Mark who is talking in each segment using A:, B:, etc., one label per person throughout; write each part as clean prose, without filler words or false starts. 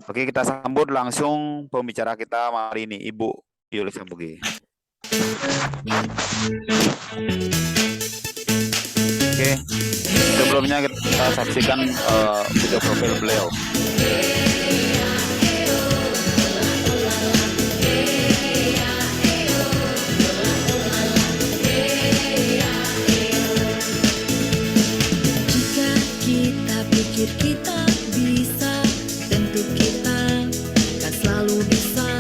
A: Oke, kita sambut langsung pembicara kita hari ini, Ibu Yulis Sambugi. Oke, sebelumnya kita saksikan video profil beliau.
B: Jika kita pikir kita bisa, tentu kita kan selalu bisa.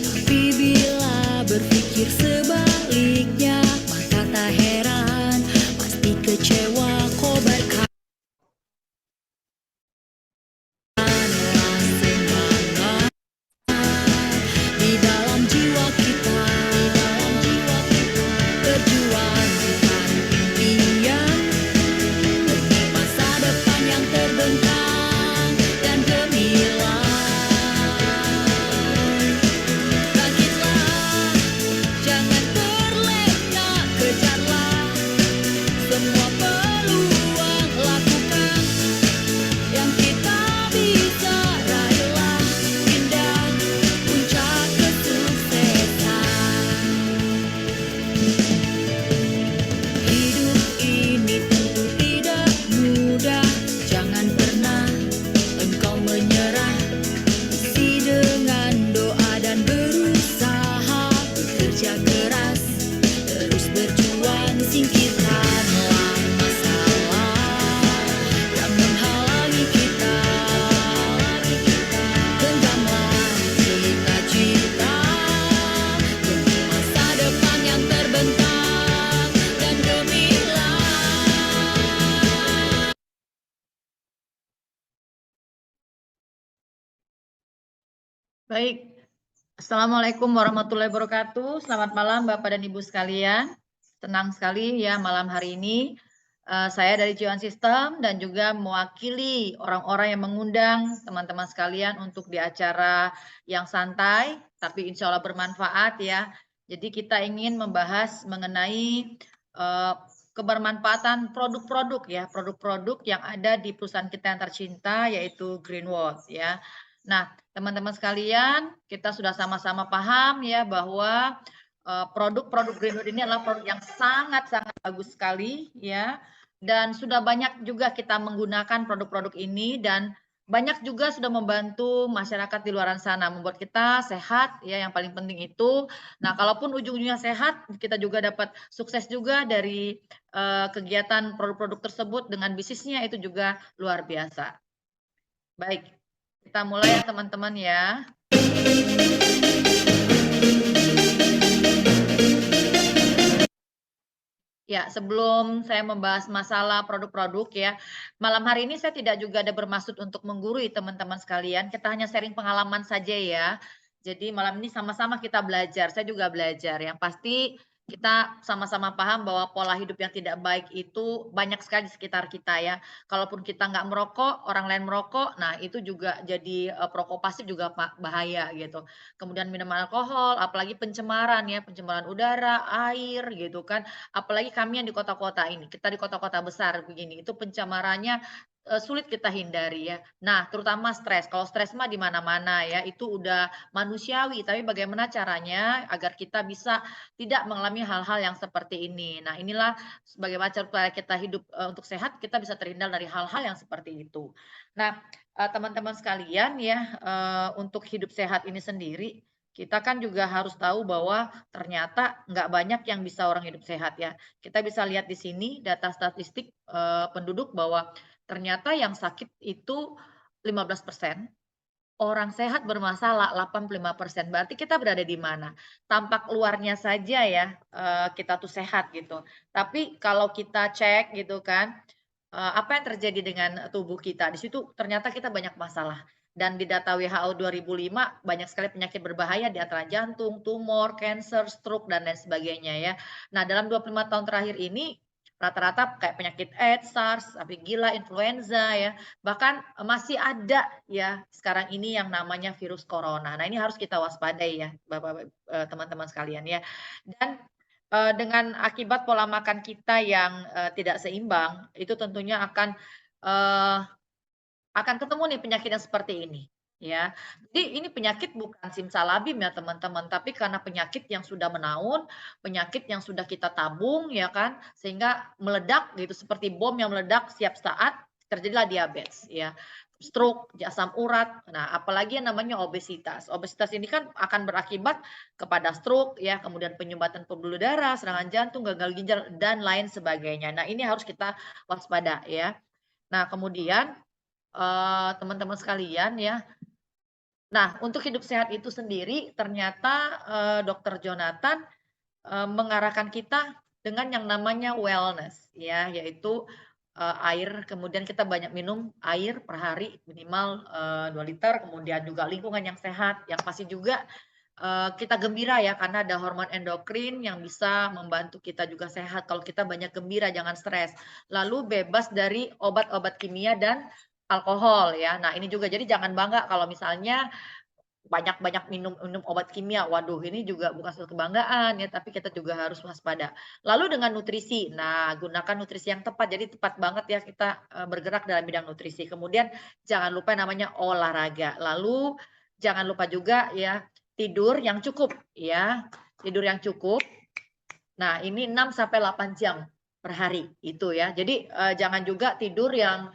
B: Tapi bila berpikir sebaliknya, maka tak heran pasti kecewa. Kau berkata semangat di dalam jiwa kita, berjuang bukan impian, demi masa depan yang terbentang dan gemilang. Bangkitlah, jangan terlena, kejarlah semua peluang, lakukan yang kita bisa, raihlah indah puncak kesuksesan. Hidup ini tentu tidak mudah, jangan pernah engkau menyerah. Isi dengan doa dan berusaha, bekerja keras, terus berjuang, singkirkanlah masalah yang menghalangi kita. Genggamlah cita-cita demi masa depan yang terbentang dan gemilang. Baik, Assalamualaikum warahmatullahi wabarakatuh. Selamat malam Bapak dan Ibu sekalian. Senang sekali ya malam hari ini saya dari Jiwan System dan juga mewakili orang-orang yang mengundang teman-teman sekalian untuk di acara yang santai tapi insya Allah bermanfaat ya. Jadi kita ingin membahas mengenai kebermanfaatan produk-produk ya, produk-produk yang ada di perusahaan kita yang tercinta yaitu Greenwood ya. Nah, teman-teman sekalian, kita sudah sama-sama paham ya bahwa produk-produk Greenwood ini adalah produk yang sangat-sangat bagus sekali ya. Dan sudah banyak juga kita menggunakan produk-produk ini dan banyak juga sudah membantu masyarakat di luar sana membuat kita sehat ya, yang paling penting itu. Nah, kalaupun ujung-ujungnya sehat, kita juga dapat sukses juga dari kegiatan produk-produk tersebut dengan bisnisnya itu juga luar biasa. Baik, kita mulai ya teman-teman ya. Ya, sebelum saya membahas masalah produk-produk ya, malam hari ini saya tidak juga ada bermaksud untuk menggurui teman-teman sekalian, kita hanya sharing pengalaman saja ya. Jadi malam ini sama-sama kita belajar, saya juga belajar. Yang pasti kita sama-sama paham bahwa pola hidup yang tidak baik itu banyak sekali di sekitar kita ya. Kalaupun kita nggak merokok, orang lain merokok, nah itu juga jadi perokok pasif juga bahaya gitu. Kemudian minum alkohol, apalagi pencemaran ya, pencemaran udara, air gitu kan. Apalagi kami yang di kota-kota ini, kita di kota-kota besar begini, itu pencemarannya, sulit kita hindari ya. Nah, terutama stres, kalau stres mah di mana-mana ya, itu udah manusiawi, tapi bagaimana caranya agar kita bisa tidak mengalami hal-hal yang seperti ini. Nah, inilah bagaimana cara kita hidup, untuk sehat, kita bisa terhindar dari hal-hal yang seperti itu. Nah, teman-teman sekalian ya, untuk hidup sehat ini sendiri, kita kan juga harus tahu bahwa ternyata nggak banyak yang bisa orang hidup sehat ya. Kita bisa lihat di sini data statistik penduduk bahwa ternyata yang sakit itu 15%, orang sehat bermasalah 85%. Berarti kita berada di mana? Tampak luarnya saja ya kita tuh sehat gitu. Tapi kalau kita cek gitu kan, apa yang terjadi dengan tubuh kita, di situ ternyata kita banyak masalah. Dan di data WHO 2005 banyak sekali penyakit berbahaya di antara jantung, tumor, kanker, stroke dan lain sebagainya ya. Nah, dalam 25 tahun terakhir ini rata-rata kayak penyakit AIDS, SARS, sampai gila, influenza ya, bahkan masih ada ya sekarang ini yang namanya virus corona. Nah, ini harus kita waspadai ya Bapak, teman-teman sekalian ya. Dan dengan akibat pola makan kita yang tidak seimbang, itu tentunya akan akan ketemu nih penyakit yang seperti ini, ya. Jadi ini penyakit bukan simsalabim ya teman-teman, tapi karena penyakit yang sudah menaun, penyakit yang sudah kita tabung ya kan, sehingga meledak gitu seperti bom yang meledak setiap saat terjadilah diabetes ya. Stroke, asam urat, nah apalagi yang namanya obesitas. Obesitas ini kan akan berakibat kepada stroke ya, kemudian penyumbatan pembuluh darah, serangan jantung, gagal ginjal dan lain sebagainya. Nah, ini harus kita waspada ya. Nah, kemudian teman-teman sekalian ya. Nah, untuk hidup sehat itu sendiri ternyata, Dokter Jonathan, mengarahkan kita dengan yang namanya wellness ya, yaitu, air, kemudian kita banyak minum air per hari minimal, 2 liter, kemudian juga lingkungan yang sehat, yang pasti juga, kita gembira ya karena ada hormon endokrin yang bisa membantu kita juga sehat kalau kita banyak gembira, jangan stres. Lalu bebas dari obat-obat kimia dan alkohol ya. Nah ini juga jadi jangan bangga kalau misalnya banyak-banyak minum minum obat kimia. Waduh, ini juga bukan suatu kebanggaan ya, tapi kita juga harus waspada. Lalu dengan nutrisi. Nah, gunakan nutrisi yang tepat. Jadi tepat banget ya kita, bergerak dalam bidang nutrisi. Kemudian jangan lupa namanya olahraga. Lalu jangan lupa juga ya tidur yang cukup ya. Tidur yang cukup. Nah, ini 6 sampai 8 jam per hari itu ya. Jadi, jangan juga tidur yang,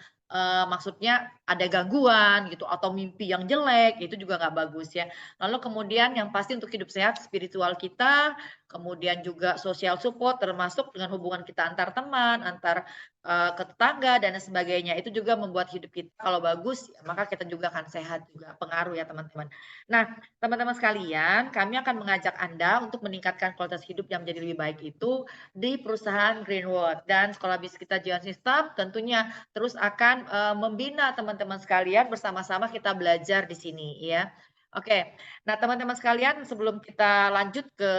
B: maksudnya ada gangguan gitu atau mimpi yang jelek, itu juga nggak bagus ya. Lalu kemudian yang pasti untuk hidup sehat spiritual kita, kemudian juga social support termasuk dengan hubungan kita antar teman, antar, ke tetangga dan lain sebagainya. Itu juga membuat hidup kita kalau bagus, maka kita juga akan sehat juga, pengaruh ya teman-teman. Nah, teman-teman sekalian, kami akan mengajak Anda untuk meningkatkan kualitas hidup yang menjadi lebih baik itu di perusahaan Greenwood dan Sekolah Bisnis Kita Jiwa Sistem tentunya terus akan membina teman-teman sekalian bersama-sama kita belajar di sini ya. Oke. Nah, teman-teman sekalian sebelum kita lanjut ke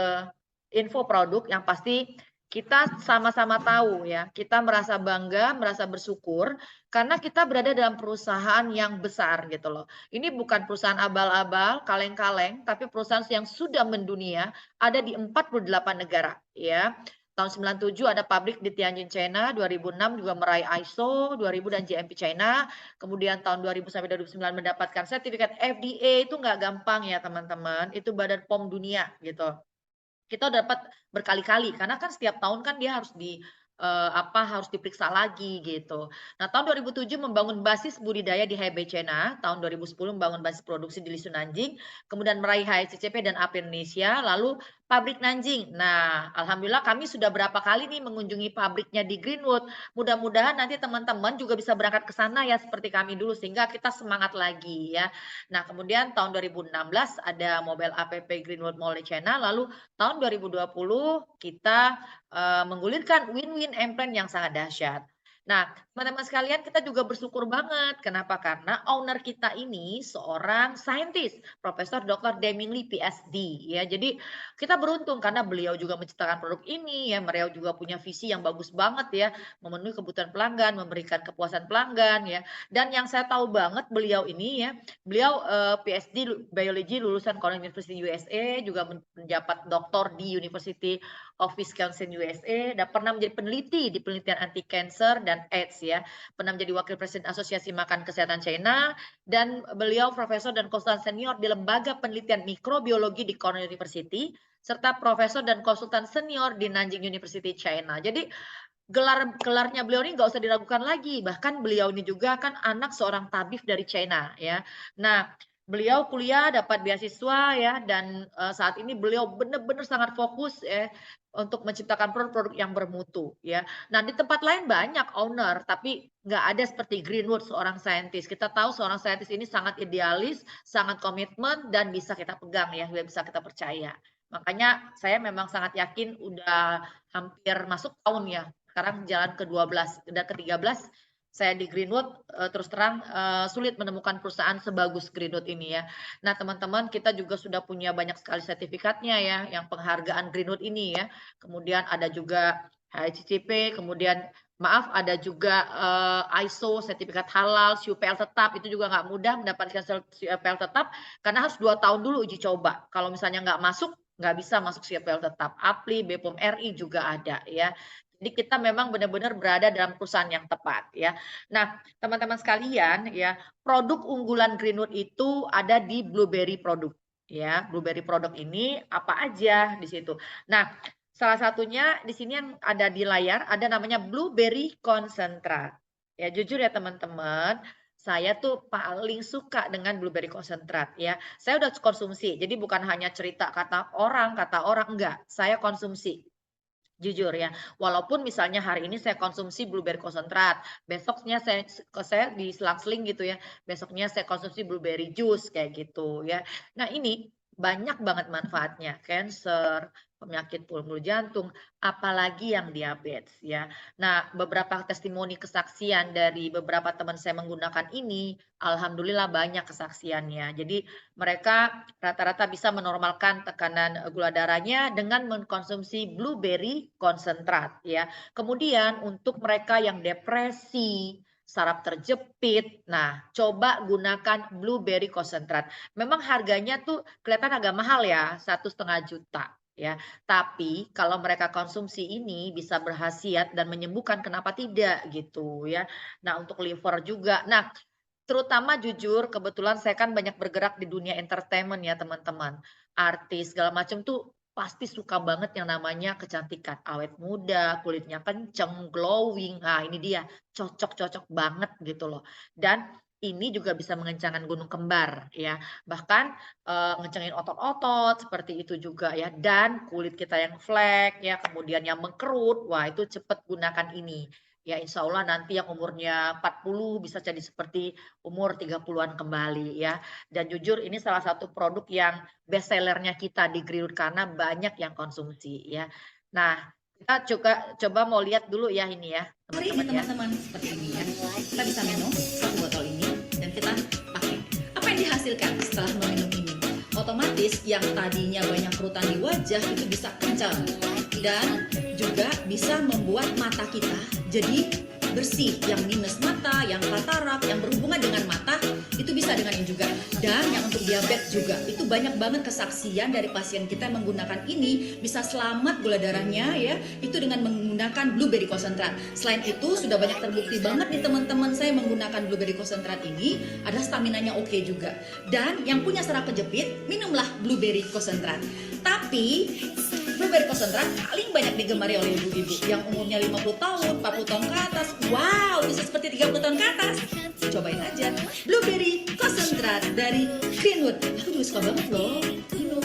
B: info produk yang pasti kita sama-sama tahu ya, kita merasa bangga, merasa bersyukur karena kita berada dalam perusahaan yang besar gitu loh. Ini bukan perusahaan abal-abal, kaleng-kaleng, tapi perusahaan yang sudah mendunia, ada di 48 negara, ya. Tahun 97 ada pabrik di Tianjin, China, 2006 juga meraih ISO 2000 dan GMP China, kemudian tahun 2000 sampai 2009 mendapatkan sertifikat FDA, itu nggak gampang ya teman-teman, itu Badan POM dunia gitu. Kita dapat berkali-kali, karena kan setiap tahun kan dia harus harus diperiksa lagi gitu. Nah, tahun 2007 membangun basis budidaya di Hebei, China, tahun 2010 membangun basis produksi di Lisu, Nanjing, kemudian meraih HACCP dan AP Indonesia, lalu pabrik Nanjing. Nah, alhamdulillah kami sudah berapa kali nih mengunjungi pabriknya di Greenwood. Mudah-mudahan nanti teman-teman juga bisa berangkat ke sana ya seperti kami dulu sehingga kita semangat lagi ya. Nah, kemudian tahun 2016 ada Mobile APP Greenwood Mall di China, lalu tahun 2020 kita, menggulirkan win-win plan yang sangat dahsyat. Nah, teman-teman sekalian kita juga bersyukur banget. Kenapa? Karena owner kita ini seorang saintis, Profesor Dr. Deming Lee PhD ya. Jadi kita beruntung karena beliau juga menciptakan produk ini ya, beliau juga punya visi yang bagus banget ya, memenuhi kebutuhan pelanggan, memberikan kepuasan pelanggan ya. Dan yang saya tahu banget beliau ini ya, beliau, PhD Biology lulusan Cornell University USA, juga menjabat doktor di University of Wisconsin USA, dan pernah menjadi peneliti di penelitian anti cancer dan AIDS ya. Pernah menjadi wakil presiden Asosiasi Makan Kesehatan China dan beliau profesor dan konsultan senior di Lembaga Penelitian Mikrobiologi di Cornell University serta profesor dan konsultan senior di Nanjing University China. Jadi gelarnya beliau ini nggak usah diragukan lagi, bahkan beliau ini juga kan anak seorang tabib dari China ya. Nah, beliau kuliah dapat beasiswa ya dan, saat ini beliau benar-benar sangat fokus ya untuk menciptakan produk-produk yang bermutu ya. Nah, di tempat lain banyak owner, tapi nggak ada seperti Greenwood seorang saintis. Kita tahu seorang saintis ini sangat idealis, sangat komitmen dan bisa kita pegang ya, bisa kita percaya. Makanya saya memang sangat yakin udah hampir masuk tahun ya, sekarang jalan ke-12 dan ke-13 saya di Greenwood, terus terang, sulit menemukan perusahaan sebagus Greenwood ini ya. Nah teman-teman kita juga sudah punya banyak sekali sertifikatnya ya, yang penghargaan Greenwood ini ya. Kemudian ada juga HACCP, kemudian maaf ada juga, ISO sertifikat halal, SUPL tetap, itu juga nggak mudah mendapatkan SUPL tetap, karena harus 2 tahun dulu uji coba. Kalau misalnya nggak masuk, nggak bisa masuk SUPL tetap. APLI, BPOM RI juga ada ya. Jadi kita memang benar-benar berada dalam perusahaan yang tepat ya. Nah, teman-teman sekalian ya, produk unggulan Greenwood itu ada di blueberry produk ya. Blueberry produk ini apa aja di situ. Nah, salah satunya di sini yang ada di layar ada namanya blueberry konsentrat. Ya, jujur ya teman-teman, saya tuh paling suka dengan blueberry konsentrat ya. Saya udah konsumsi. Jadi bukan hanya cerita kata orang enggak, saya konsumsi. Jujur ya, walaupun misalnya hari ini saya konsumsi blueberry konsentrat, besoknya saya diselang-seling gitu ya, besoknya saya konsumsi blueberry juice kayak gitu ya. Nah ini banyak banget manfaatnya, cancer, penyakit pembuluh jantung, apalagi yang diabetes ya. Nah beberapa testimoni kesaksian dari beberapa teman saya menggunakan ini, alhamdulillah banyak kesaksiannya. Jadi mereka rata-rata bisa menormalkan tekanan gula darahnya dengan mengkonsumsi blueberry konsentrat ya. Kemudian untuk mereka yang depresi, saraf terjepit, nah coba gunakan blueberry konsentrat. Memang harganya tuh kelihatan agak mahal ya, 1,5 juta ya. Tapi kalau mereka konsumsi ini bisa berkhasiat dan menyembuhkan, kenapa tidak gitu ya. Nah untuk liver juga. Nah terutama jujur, kebetulan saya kan banyak bergerak di dunia entertainment ya teman-teman. Artis segala macam tuh pasti suka banget yang namanya kecantikan. Awet muda, kulitnya kenceng, glowing. Nah ini dia, cocok-cocok banget gitu loh. Dan ini juga bisa mengencangkan gunung kembar ya. Bahkan ngencengin otot-otot seperti itu juga ya. Dan kulit kita yang flek ya, kemudian yang mengkerut, wah itu cepet gunakan ini. Ya insya Allah nanti yang umurnya 40 bisa jadi seperti umur 30-an kembali ya. Dan jujur ini salah satu produk yang best sellernya kita di Greenwood karena banyak yang konsumsi ya. Nah, kita coba mau lihat dulu ya ini ya,
C: Hari ini
B: teman-teman ya.
C: teman-teman seperti ini ya. Kita bisa minum satu botol ini dan kita pakai. Apa yang dihasilkan setelah meminum ini? Otomatis yang tadinya banyak kerutan di wajah itu bisa kencang dan juga bisa membuat mata kita jadi bersih. Yang minus mata, yang katarak, yang berhubungan dengan mata itu bisa dengan ini juga. Dan yang untuk diabetes juga itu banyak banget kesaksian dari pasien kita yang menggunakan ini bisa selamat gula darahnya ya itu dengan menggunakan blueberry konsentrat. Selain itu sudah banyak terbukti banget nih teman-teman saya menggunakan blueberry konsentrat ini ada staminanya oke juga. Dan yang punya saraf kejepit minumlah blueberry konsentrat. Tapi blueberry konsentrat paling banyak digemari oleh ibu-ibu yang umurnya 50 tahun, 40 tahun ke atas. Wow, bisa seperti 30 tahun ke atas. Cobain aja blueberry konsentrat dari Greenwood. Aku juga suka banget loh minum.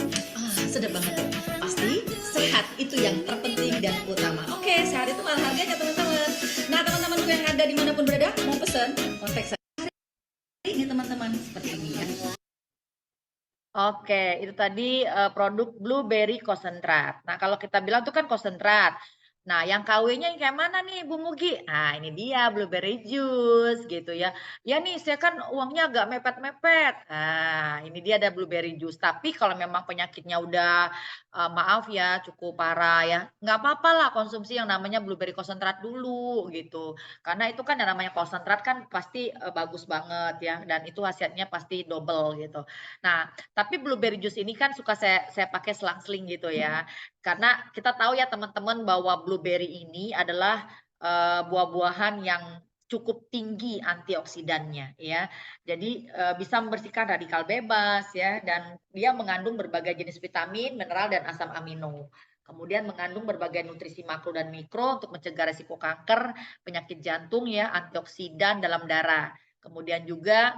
C: Sedap banget loh. Pasti sehat itu yang terpenting dan utama. Oke, sehat itu mahal harganya teman-teman. Nah teman-temanku yang ada dimanapun berada mau pesen kontak saya ini teman-teman seperti ini ya.
B: Oke, itu tadi produk blueberry konsentrat. Nah, kalau kita bilang itu kan konsentrat. Nah, yang KW-nya yang kayak mana nih Bu Mugi? Nah, ini dia blueberry juice gitu ya. Ya nih, saya kan uangnya agak mepet-mepet. Nah, ini dia ada blueberry juice. Tapi kalau memang penyakitnya udah maaf ya, cukup parah ya, nggak apa-apa lah konsumsi yang namanya blueberry konsentrat dulu gitu. Karena itu kan yang namanya konsentrat kan pasti bagus banget ya, dan itu khasiatnya pasti double gitu. Nah, tapi blueberry juice ini kan suka saya pakai selang-seling gitu ya. Karena kita tahu ya teman-teman bahwa blueberry ini adalah, buah-buahan yang cukup tinggi antioksidannya ya. Jadi, bisa membersihkan radikal bebas ya dan dia mengandung berbagai jenis vitamin, mineral, dan asam amino. Kemudian mengandung berbagai nutrisi makro dan mikro untuk mencegah resiko kanker, penyakit jantung ya, antioksidan dalam darah. Kemudian juga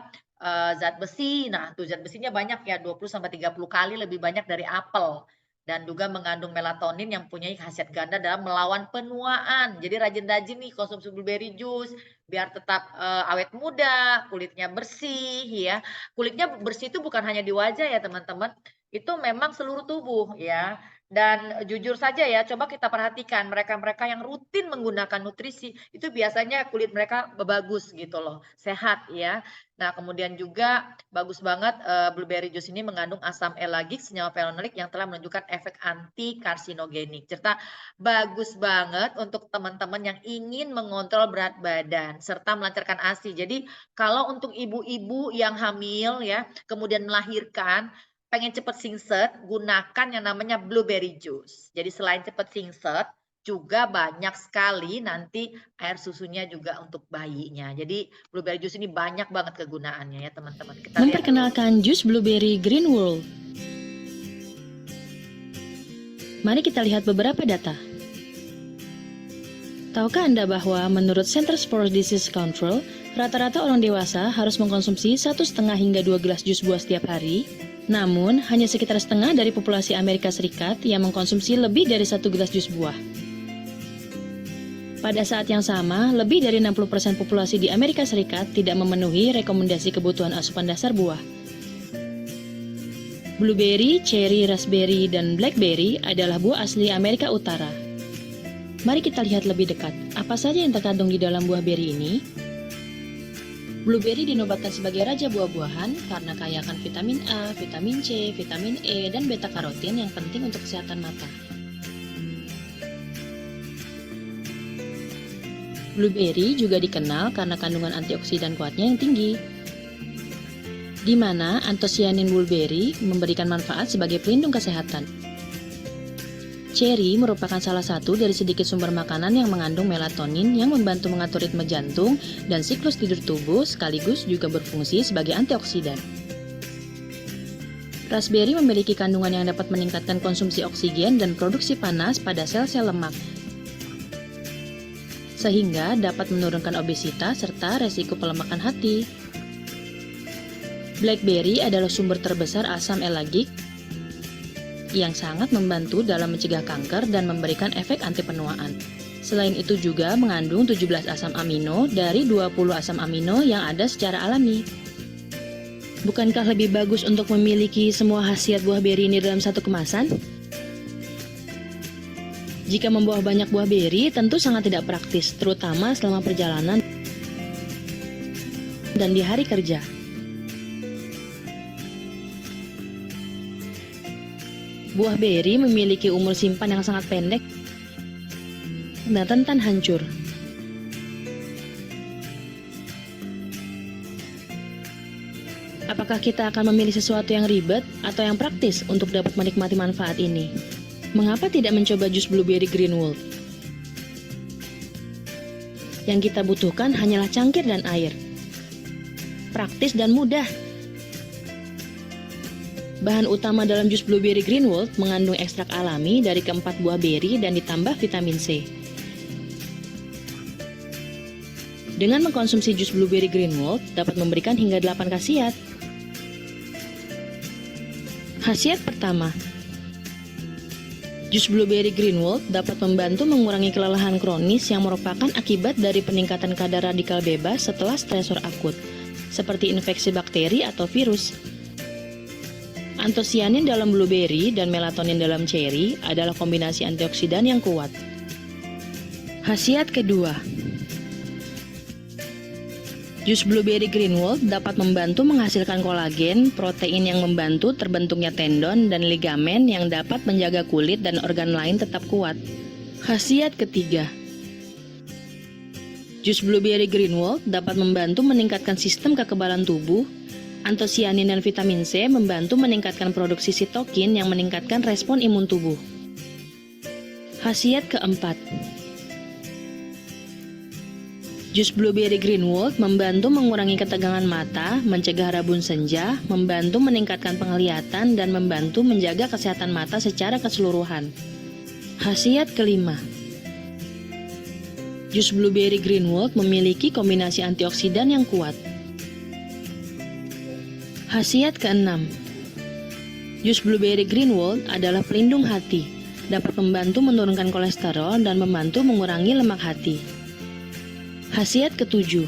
B: zat besi. Nah, tuh zat besinya banyak ya, 20 sampai 30 kali lebih banyak dari apel. Dan juga mengandung melatonin yang punya khasiat ganda dalam melawan penuaan. Jadi rajin-rajin nih konsumsi blueberry juice biar tetap awet muda, kulitnya bersih ya. Kulitnya bersih itu bukan hanya di wajah ya, teman-teman. Itu memang seluruh tubuh ya. Dan jujur saja ya, coba kita perhatikan mereka-mereka yang rutin menggunakan nutrisi itu biasanya kulit mereka bagus gitu loh, sehat ya. Nah, kemudian juga bagus banget blueberry juice ini mengandung asam elagik, senyawa flavonoid yang telah menunjukkan efek anti karsinogenik. Serta bagus banget untuk teman-teman yang ingin mengontrol berat badan serta melancarkan ASI. Jadi, kalau untuk ibu-ibu yang hamil ya, kemudian melahirkan, pengen cepet singset, gunakan yang namanya blueberry juice. Jadi selain cepet singset, juga banyak sekali nanti air susunya juga untuk bayinya. Jadi blueberry juice ini banyak banget kegunaannya ya teman-teman. Kita lihat dulu.
C: Memperkenalkan jus blueberry Green World. Mari kita lihat beberapa data. Tahukah Anda bahwa menurut Centers for Disease Control, rata-rata orang dewasa harus mengkonsumsi 1,5 hingga 2 gelas jus buah setiap hari? Namun, hanya sekitar setengah dari populasi Amerika Serikat yang mengkonsumsi lebih dari 1 gelas jus buah. Pada saat yang sama, lebih dari 60% populasi di Amerika Serikat tidak memenuhi rekomendasi kebutuhan asupan dasar buah. Blueberry, cherry, raspberry, dan blackberry adalah buah asli Amerika Utara. Mari kita lihat lebih dekat, apa saja yang terkandung di dalam buah beri ini. Blueberry dinobatkan sebagai raja buah-buahan karena kaya akan vitamin A, vitamin C, vitamin E, dan beta-karotin yang penting untuk kesehatan mata. Blueberry juga dikenal karena kandungan antioksidan kuatnya yang tinggi, di mana antosianin blueberry memberikan manfaat sebagai pelindung kesehatan. Cherry merupakan salah satu dari sedikit sumber makanan yang mengandung melatonin yang membantu mengatur ritme jantung dan siklus tidur tubuh sekaligus juga berfungsi sebagai antioksidan. Raspberry memiliki kandungan yang dapat meningkatkan konsumsi oksigen dan produksi panas pada sel-sel lemak, sehingga dapat menurunkan obesitas serta resiko pelemakan hati. Blackberry adalah sumber terbesar asam elagik yang sangat membantu dalam mencegah kanker dan memberikan efek anti penuaan. Selain itu juga mengandung 17 asam amino dari 20 asam amino yang ada secara alami. Bukankah lebih bagus untuk memiliki semua khasiat buah beri ini dalam satu kemasan? Jika membawa banyak buah beri tentu sangat tidak praktis, terutama selama perjalanan dan di hari kerja. Buah beri memiliki umur simpan yang sangat pendek dan rentan hancur. Apakah kita akan memilih sesuatu yang ribet atau yang praktis untuk dapat menikmati manfaat ini? Mengapa tidak mencoba jus blueberry Green World? Yang kita butuhkan hanyalah cangkir dan air. Praktis dan mudah. Bahan utama dalam jus blueberry Green World mengandung ekstrak alami dari keempat buah beri dan ditambah vitamin C. Dengan mengkonsumsi jus blueberry Green World dapat memberikan hingga 8 khasiat. Khasiat pertama, jus blueberry Green World dapat membantu mengurangi kelelahan kronis yang merupakan akibat dari peningkatan kadar radikal bebas setelah stresor akut, seperti infeksi bakteri atau virus. Antosianin dalam blueberry dan melatonin dalam cherry adalah kombinasi antioksidan yang kuat. Khasiat kedua, jus blueberry Green World dapat membantu menghasilkan kolagen, protein yang membantu terbentuknya tendon dan ligamen yang dapat menjaga kulit dan organ lain tetap kuat. Khasiat ketiga, jus blueberry Green World dapat membantu meningkatkan sistem kekebalan tubuh. Antosianin dan vitamin C membantu meningkatkan produksi sitokin yang meningkatkan respon imun tubuh. Khasiat keempat, jus blueberry Green World membantu mengurangi ketegangan mata, mencegah rabun senja, membantu meningkatkan penglihatan, dan membantu menjaga kesehatan mata secara keseluruhan. Khasiat kelima, jus blueberry Green World memiliki kombinasi antioksidan yang kuat. Khasiat keenam, jus blueberry Green World adalah pelindung hati, dapat membantu menurunkan kolesterol dan membantu mengurangi lemak hati. Khasiat ketujuh,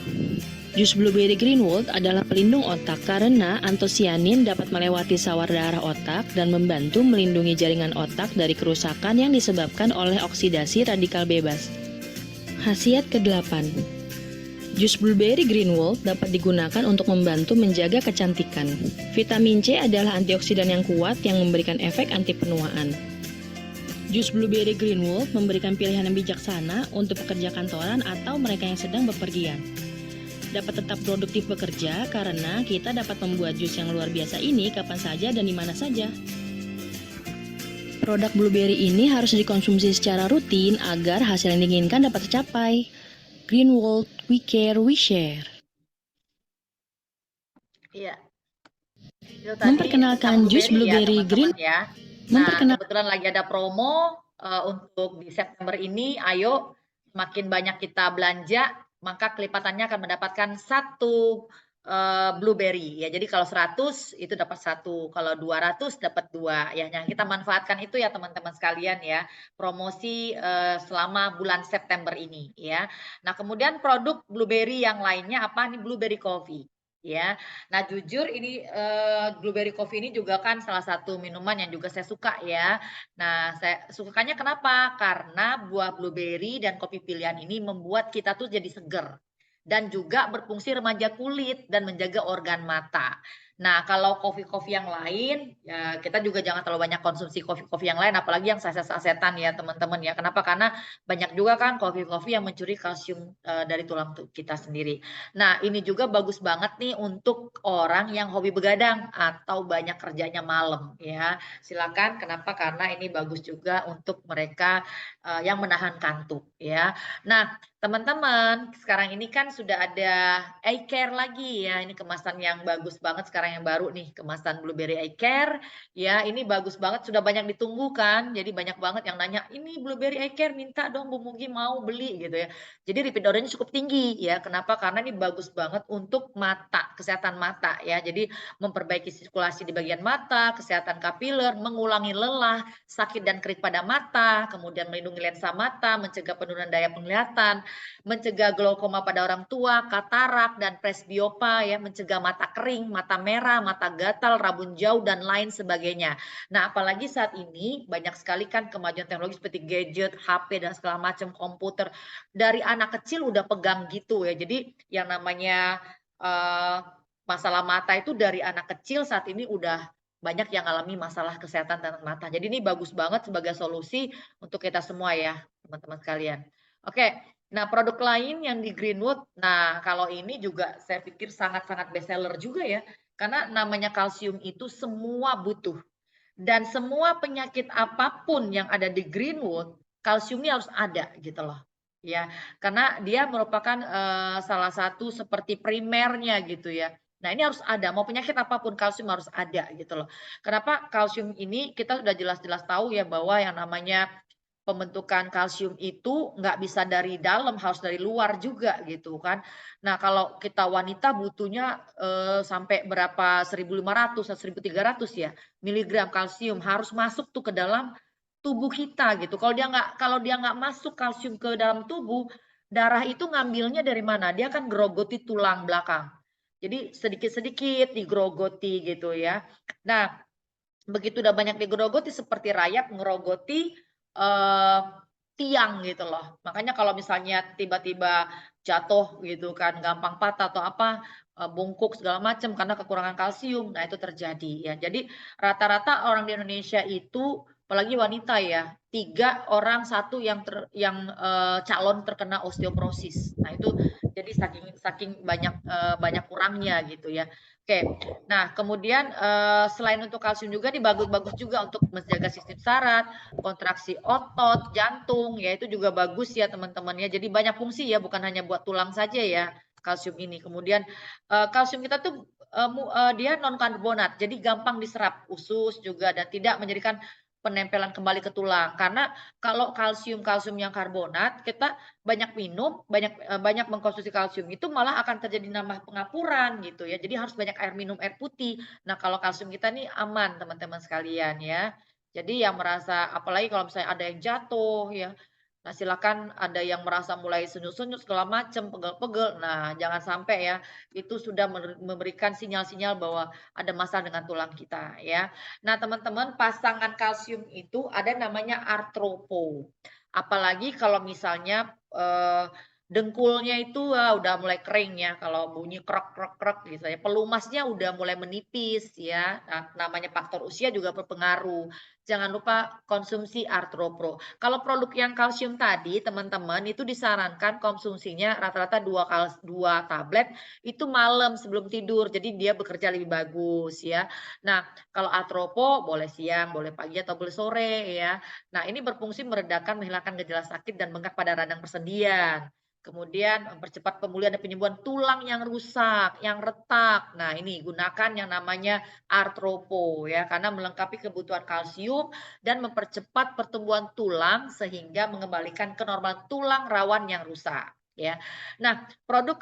C: jus blueberry Green World adalah pelindung otak karena antosianin dapat melewati sawar darah otak dan membantu melindungi jaringan otak dari kerusakan yang disebabkan oleh oksidasi radikal bebas. Khasiat kedelapan, jus blueberry Green World dapat digunakan untuk membantu menjaga kecantikan. Vitamin C adalah antioksidan yang kuat yang memberikan efek anti penuaan. Jus blueberry Green World memberikan pilihan yang bijaksana untuk pekerja kantoran atau mereka yang sedang bepergian. Dapat tetap produktif bekerja karena kita dapat membuat jus yang luar biasa ini kapan saja dan di mana saja.
D: Produk blueberry ini harus dikonsumsi secara rutin agar hasil yang diinginkan dapat tercapai. Greenwood, we care, we share.
B: Iya. Itu tadi
D: Memperkenalkan
B: tentang
D: jus blueberry
B: ya,
D: green.
B: teman-teman ya. Nah,
D: Memperkenalkan
B: kebetulan lagi ada promo untuk di September ini. Ayo, makin banyak kita belanja, maka kelipatannya akan mendapatkan 1 blueberry ya. Jadi kalau 100 itu dapat 1, kalau 200 dapat 2 ya. Nah, kita manfaatkan itu ya teman-teman sekalian ya. Promosi selama bulan September ini ya. Nah, kemudian produk blueberry yang lainnya apa nih? Blueberry coffee ya. Nah, jujur ini blueberry coffee ini juga kan salah satu minuman yang juga saya suka ya. Nah, saya sukanya kenapa? Karena buah blueberry dan kopi pilihan ini membuat kita tuh jadi seger dan juga berfungsi remaja kulit dan menjaga organ mata. Nah, kalau kopi-kopi yang lain, ya kita juga jangan terlalu banyak konsumsi kopi-kopi yang lain, apalagi yang saset-sasetan ya teman-teman ya. Kenapa? Karena banyak juga kan kopi-kopi yang mencuri kalsium dari tulang kita sendiri. Nah, ini juga bagus banget nih untuk orang yang hobi begadang atau banyak kerjanya malam ya. Silakan, kenapa? Karena ini bagus juga untuk mereka yang menahan kantuk ya. Nah, teman-teman, sekarang ini kan sudah ada eye care lagi ya. Ini kemasan yang bagus banget sekarang yang baru nih, kemasan blueberry eye care. Ya, ini bagus banget, sudah banyak ditunggu kan. Jadi banyak banget yang nanya, "Ini blueberry eye care minta dong Bu Mugi mau beli," gitu ya. Jadi repeat ordernya cukup tinggi ya. Kenapa? Karena ini bagus banget untuk mata, kesehatan mata ya. Jadi memperbaiki sirkulasi di bagian mata, kesehatan kapiler, mengulangi lelah, sakit dan kerik pada mata, kemudian melindungi lensa mata, mencegah penurunan daya penglihatan, mencegah glaukoma pada orang tua, katarak dan presbiopa ya, mencegah mata kering, mata merah, mata gatal, rabun jauh dan lain sebagainya. Nah, apalagi saat ini banyak sekali kan kemajuan teknologi seperti gadget, HP dan segala macam komputer. Dari anak kecil udah pegang gitu ya. Jadi yang namanya masalah mata itu dari anak kecil saat ini udah banyak yang alami masalah kesehatan dan mata. Jadi ini bagus banget sebagai solusi untuk kita semua ya, teman-teman sekalian. Oke, nah produk lain yang di Greenwood, nah kalau ini juga saya pikir sangat-sangat best seller juga ya, karena namanya kalsium itu semua butuh. Dan semua penyakit apapun yang ada di Greenwood, kalsiumnya harus ada gitu loh. Ya, karena dia merupakan salah satu seperti primernya gitu ya. Nah, ini harus ada, mau penyakit apapun kalsium harus ada gitu loh. Kenapa kalsium ini kita sudah jelas-jelas tahu ya bahwa yang namanya pembentukan kalsium itu nggak bisa dari dalam, harus dari luar juga gitu kan. Nah, kalau kita wanita butuhnya sampai berapa 1.500 atau 1.300 ya miligram kalsium harus masuk tuh ke dalam tubuh kita gitu. Kalau dia nggak masuk kalsium ke dalam tubuh, darah itu ngambilnya dari mana? Dia kan gerogoti tulang belakang. Jadi sedikit-sedikit digerogoti gitu ya. Nah, begitu udah banyak digerogoti seperti rayap ngerogoti tiang gitu loh. Makanya kalau misalnya tiba-tiba jatuh gitu kan, gampang patah atau apa, bungkuk segala macam karena kekurangan kalsium. Nah, itu terjadi ya. Jadi rata-rata orang di Indonesia itu apalagi wanita ya, 3 orang 1 yang calon terkena osteoporosis. Nah, itu jadi saking banyak kurangnya gitu ya. Oke. Nah, kemudian selain untuk kalsium juga ini bagus juga untuk menjaga sistem saraf, kontraksi otot, jantung, ya itu juga bagus ya teman-teman ya. Jadi banyak fungsi ya, bukan hanya buat tulang saja ya kalsium ini. Kemudian kalsium kita tuh dia non karbonat, jadi gampang diserap usus juga dan tidak menjadikan penempelan kembali ke tulang. Karena kalau kalsium yang karbonat kita banyak minum, banyak mengkonsumsi kalsium itu malah akan terjadi nambah pengapuran gitu ya. Jadi harus banyak minum air putih. Nah, kalau kalsium kita nih aman teman-teman sekalian ya. Jadi yang merasa apalagi kalau misalnya ada yang jatuh ya. Nah, silakan ada yang merasa mulai senyum-senyum segala macam, pegel-pegel. Nah, jangan sampai ya itu sudah memberikan sinyal-sinyal bahwa ada masalah dengan tulang kita ya. Nah, teman-teman, pasangan kalsium itu ada namanya artropo. Apalagi kalau misalnya dengkulnya itu udah mulai kering ya, kalau bunyi krek krek krek gitu ya. Pelumasnya udah mulai menipis ya. Nah, namanya faktor usia juga berpengaruh. Jangan lupa konsumsi Arthropro. Kalau produk yang kalsium tadi teman-teman itu disarankan konsumsinya rata-rata 2 tablet itu malam sebelum tidur. Jadi dia bekerja lebih bagus ya. Nah, kalau Arthropo boleh siang, boleh pagi atau boleh sore ya. Nah, ini berfungsi meredakan, menghilangkan gejala sakit dan bengkak pada radang persendian. Kemudian mempercepat pemulihan dan penyembuhan tulang yang rusak, yang retak. Nah, ini gunakan yang namanya Arthropo ya, karena melengkapi kebutuhan kalsium dan mempercepat pertumbuhan tulang sehingga mengembalikan ke normal tulang rawan yang rusak ya. Nah, produk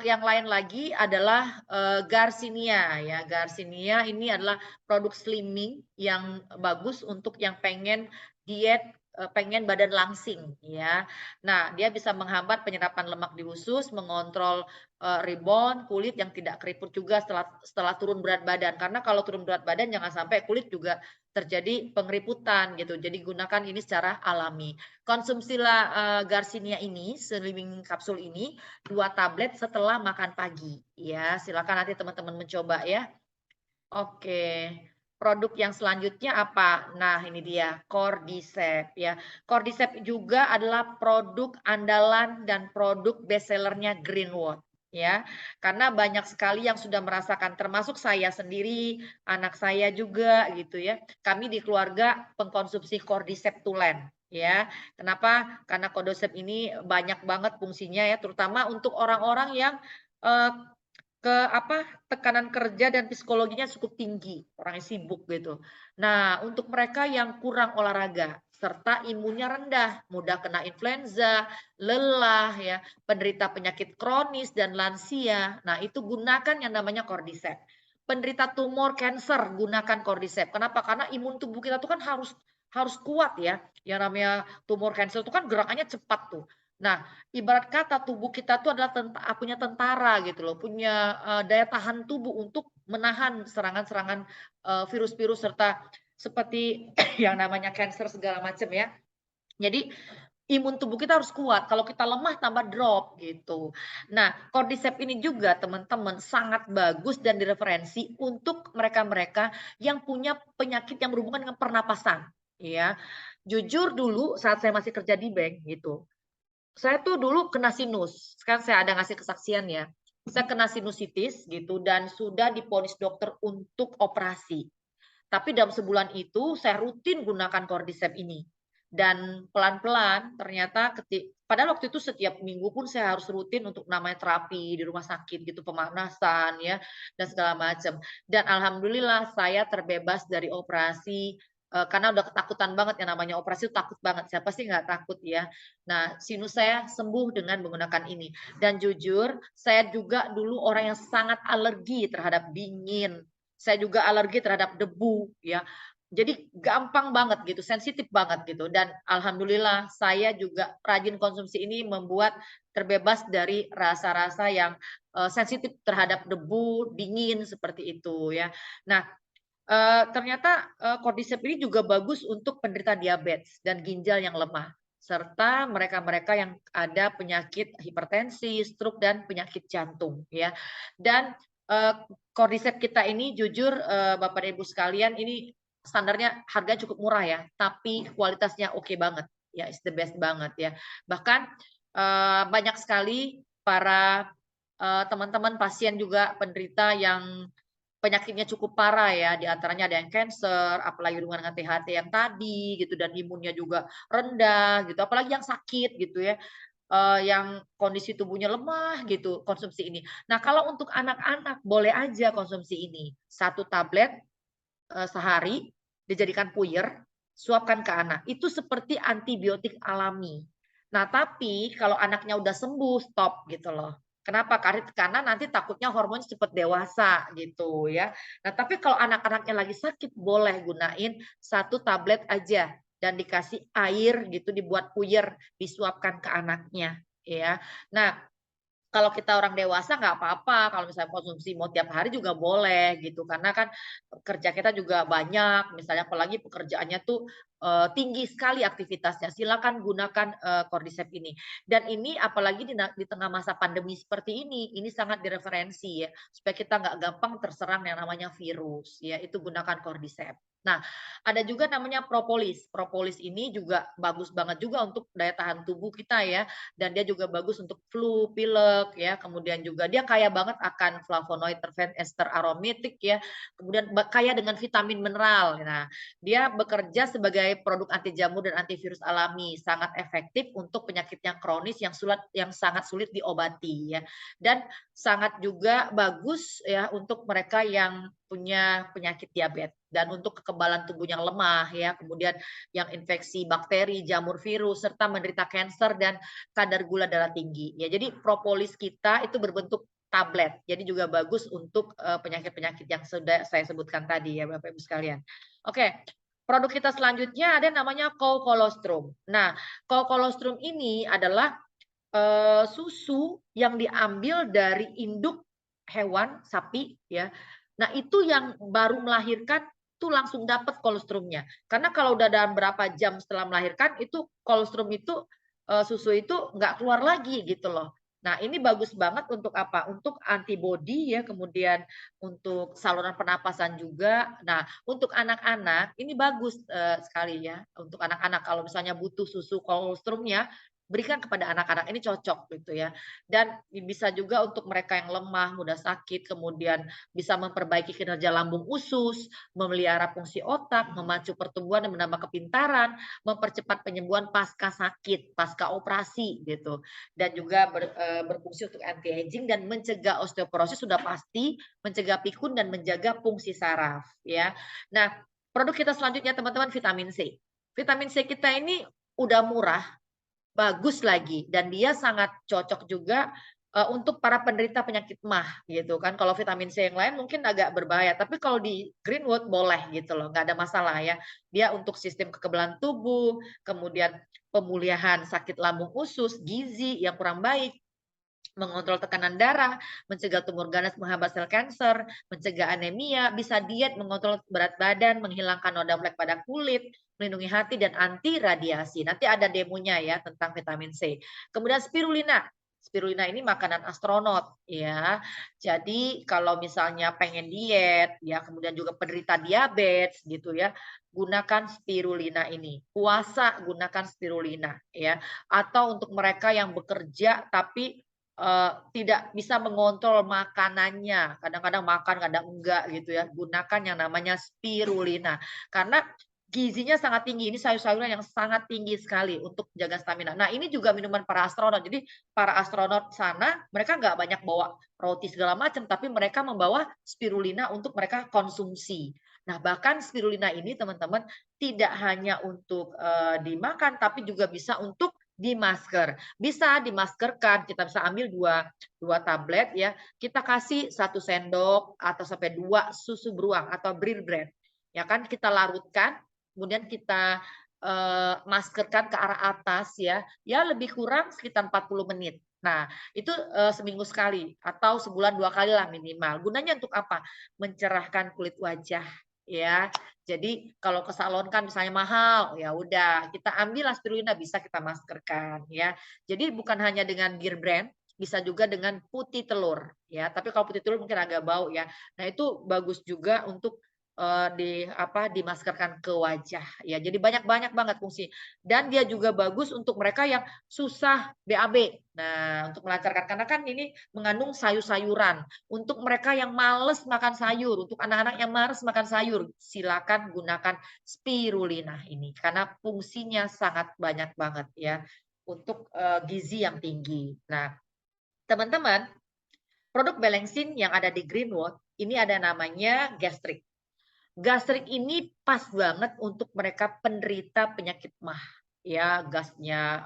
B: yang lain lagi adalah Garcinia ya. Garcinia ini adalah produk slimming yang bagus untuk yang pengen diet, pengen badan langsing ya. Nah, dia bisa menghambat penyerapan lemak di usus, mengontrol rebound kulit yang tidak keriput juga setelah turun berat badan. Karena kalau turun berat badan jangan sampai kulit juga terjadi pengeriputan gitu. Jadi gunakan ini secara alami. Konsumsilah Garcinia ini, slimming kapsul ini 2 tablet setelah makan pagi ya. Silakan nanti teman-teman mencoba ya. Oke. Produk yang selanjutnya apa? Nah, ini dia Cordyceps ya. Cordyceps juga adalah produk andalan dan produk best sellernya Greenwood ya. Karena banyak sekali yang sudah merasakan, termasuk saya sendiri, anak saya juga gitu ya. Kami di keluarga pengkonsumsi Cordyceps Tulen ya. Kenapa? Karena Cordyceps ini banyak banget fungsinya ya, terutama untuk orang-orang yang eh, tekanan kerja dan psikologinya cukup tinggi, orangnya sibuk gitu. Nah, untuk mereka yang kurang olahraga serta imunnya rendah, mudah kena influenza, lelah ya, penderita penyakit kronis dan lansia. Nah, itu gunakan yang namanya Cordyceps. Penderita tumor cancer gunakan Cordyceps. Kenapa? Karena imun tubuh kita tuh kan harus kuat ya. Yang namanya tumor cancer itu kan gerakannya cepat tuh. Nah, ibarat kata tubuh kita tuh adalah punya tentara gitu loh, punya daya tahan tubuh untuk menahan serangan-serangan virus-virus serta seperti yang namanya cancer segala macam ya. Jadi imun tubuh kita harus kuat. Kalau kita lemah tambah drop gitu. Nah, Cordyceps ini juga teman-teman sangat bagus dan direferensi untuk mereka-mereka yang punya penyakit yang berhubungan dengan pernapasan, ya. Jujur dulu saat saya masih kerja di bank gitu, saya tuh dulu kena sinus, kan saya ada ngasih kesaksian ya. Saya kena sinusitis gitu dan sudah divonis dokter untuk operasi. Tapi dalam sebulan itu saya rutin gunakan Cordyceps ini. Dan pelan-pelan ternyata padahal waktu itu setiap minggu pun saya harus rutin untuk namanya terapi di rumah sakit gitu, pemanasan ya dan segala macam. Dan alhamdulillah saya terbebas dari operasi karena udah ketakutan banget yang namanya operasi, takut banget. Siapa sih nggak takut ya. Nah, sinus saya sembuh dengan menggunakan ini. Dan jujur, saya juga dulu orang yang sangat alergi terhadap dingin. Saya juga alergi terhadap debu ya. Jadi gampang banget gitu, sensitif banget gitu. Dan alhamdulillah saya juga rajin konsumsi ini membuat terbebas dari rasa-rasa yang sensitif terhadap debu, dingin seperti itu ya. Nah, ternyata Cordyceps ini juga bagus untuk penderita diabetes dan ginjal yang lemah serta mereka-mereka yang ada penyakit hipertensi, stroke dan penyakit jantung ya. Dan Cordyceps kita ini jujur Bapak dan Ibu sekalian ini standarnya harganya cukup murah ya, tapi kualitasnya oke banget ya, is the best banget ya. Bahkan banyak sekali para teman-teman pasien juga penderita yang penyakitnya cukup parah ya, di antaranya ada yang cancer, apalagi hubungan dengan THT yang tadi gitu dan imunnya juga rendah gitu, apalagi yang sakit gitu ya, yang kondisi tubuhnya lemah gitu, konsumsi ini. Nah, kalau untuk anak-anak boleh aja konsumsi ini, 1 tablet sehari dijadikan puyer, suapkan ke anak. Itu seperti antibiotik alami. Nah, tapi kalau anaknya udah sembuh, stop gitu loh. Kenapa? Karena nanti takutnya hormon cepat dewasa gitu ya. Nah, tapi kalau anak-anaknya lagi sakit, boleh gunain 1 tablet aja dan dikasih air gitu, dibuat puyer, disuapkan ke anaknya ya. Nah, Kalau kita orang dewasa nggak apa-apa, kalau misalnya konsumsi mau tiap hari juga boleh gitu, karena kan kerja kita juga banyak, misalnya apalagi pekerjaannya tuh, tinggi sekali aktivitasnya, silakan gunakan, Cordyceps ini. Dan ini apalagi di tengah masa pandemi seperti ini sangat direferensi ya, supaya kita nggak gampang terserang yang namanya virus ya, itu gunakan Cordyceps. Nah, ada juga namanya propolis. Propolis ini juga bagus banget juga untuk daya tahan tubuh kita ya, dan dia juga bagus untuk flu, pilek ya, kemudian juga dia kaya banget akan flavonoid, terpen, ester aromatik ya, kemudian kaya dengan vitamin mineral. Nah, dia bekerja sebagai produk anti jamur dan antivirus alami, sangat efektif untuk penyakit yang kronis yang sangat sulit diobati ya. Dan sangat juga bagus ya untuk mereka yang punya penyakit diabetes dan untuk kekebalan tubuh yang lemah ya, kemudian yang infeksi bakteri, jamur, virus serta menderita kanker dan kadar gula darah tinggi. Ya, jadi propolis kita itu berbentuk tablet. Jadi juga bagus untuk penyakit-penyakit yang sudah saya sebutkan tadi ya Bapak Ibu sekalian. Oke, produk kita selanjutnya ada namanya Cocolostrum. Nah, Cocolostrum ini adalah susu yang diambil dari induk hewan sapi ya. Nah, itu yang baru melahirkan tuh langsung dapat kolostrumnya. Karena kalau udah dalam berapa jam setelah melahirkan itu kolostrum itu susu itu nggak keluar lagi gitu loh. Nah, ini bagus banget untuk apa? Untuk antibodi ya, kemudian untuk saluran pernapasan juga. Nah, untuk anak-anak ini bagus sekali ya. Untuk anak-anak kalau misalnya butuh susu kolostrumnya berikan kepada anak-anak, ini cocok gitu ya. Dan bisa juga untuk mereka yang lemah, mudah sakit, kemudian bisa memperbaiki kinerja lambung usus, memelihara fungsi otak, memacu pertumbuhan dan menambah kepintaran, mempercepat penyembuhan pasca sakit, pasca operasi gitu. Dan juga berfungsi untuk anti aging dan mencegah osteoporosis sudah pasti, mencegah pikun dan menjaga fungsi saraf ya. Nah, produk kita selanjutnya teman-teman vitamin C. Vitamin C kita ini udah murah, bagus lagi, dan dia sangat cocok juga untuk para penderita penyakit MAH gitu kan. Kalau vitamin C yang lain mungkin agak berbahaya, tapi kalau di Greenwood boleh gitu loh, nggak ada masalah ya. Dia untuk sistem kekebalan tubuh, kemudian pemulihan sakit lambung usus, gizi yang kurang baik, mengontrol tekanan darah, mencegah tumor ganas menghambat sel kanker, mencegah anemia, bisa diet, mengontrol berat badan, menghilangkan noda flek pada kulit, melindungi hati dan anti radiasi. Nanti ada demonya ya tentang vitamin C. Kemudian spirulina. Spirulina ini makanan astronot ya. Jadi kalau misalnya pengen diet ya, kemudian juga penderita diabetes gitu ya, gunakan spirulina ini. Puasa gunakan spirulina ya. Atau untuk mereka yang bekerja tapi tidak bisa mengontrol makanannya, kadang-kadang makan, kadang enggak gitu ya, gunakan yang namanya spirulina. Karena gizinya sangat tinggi, ini sayur-sayuran yang sangat tinggi sekali untuk jaga stamina. Nah, ini juga minuman para astronot. Jadi para astronot sana, mereka nggak banyak bawa roti segala macam, tapi mereka membawa spirulina untuk mereka konsumsi. Nah, bahkan spirulina ini teman-teman tidak hanya untuk dimakan, tapi juga bisa untuk di masker. Bisa dimaskerkan, kita bisa ambil dua tablet ya, kita kasih 1 sendok atau sampai 2 susu beruang atau Bril Brand. Ya kan, kita larutkan, kemudian kita maskerkan ke arah atas ya, ya lebih kurang sekitar 40 menit. Nah, itu seminggu sekali atau sebulan 2 kali lah minimal. Gunanya untuk apa? Mencerahkan kulit wajah ya. Jadi kalau ke salon kan misalnya mahal, ya udah kita ambil spirulina bisa kita maskerkan ya. Jadi bukan hanya dengan Gear Brand, bisa juga dengan putih telur ya. Tapi kalau putih telur mungkin agak bau ya. Nah, itu bagus juga untuk dimaskerkan ke wajah ya. Jadi banyak banget fungsi. Dan dia juga bagus untuk mereka yang susah BAB. Nah, untuk melancarkan karena kan ini mengandung sayur-sayuran. Untuk mereka yang males makan sayur, untuk anak-anak yang males makan sayur, silakan gunakan spirulina ini karena fungsinya sangat banyak banget ya untuk gizi yang tinggi. Nah, teman-teman, produk Belengsin yang ada di Greenwood ini ada namanya Gastric. Gastrik ini pas banget untuk mereka penderita penyakit MAH ya, gasnya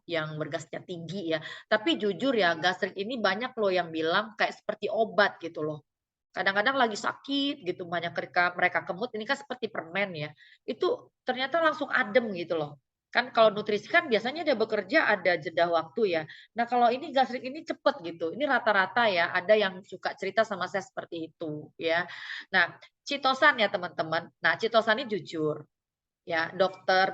B: yang bergasnya tinggi ya. Tapi jujur ya, gastrik ini banyak loh yang bilang kayak seperti obat gitu loh. Kadang-kadang lagi sakit gitu, banyak mereka kemut, ini kan seperti permen ya. Itu ternyata langsung adem gitu loh. Kan kalau nutrisi kan biasanya dia bekerja ada jeda waktu ya. Nah, kalau ini gastrik ini cepet gitu. Ini rata-rata ya, ada yang suka cerita sama saya seperti itu ya. Nah, Chitosan ya teman-teman. Nah, Chitosan ini jujur ya,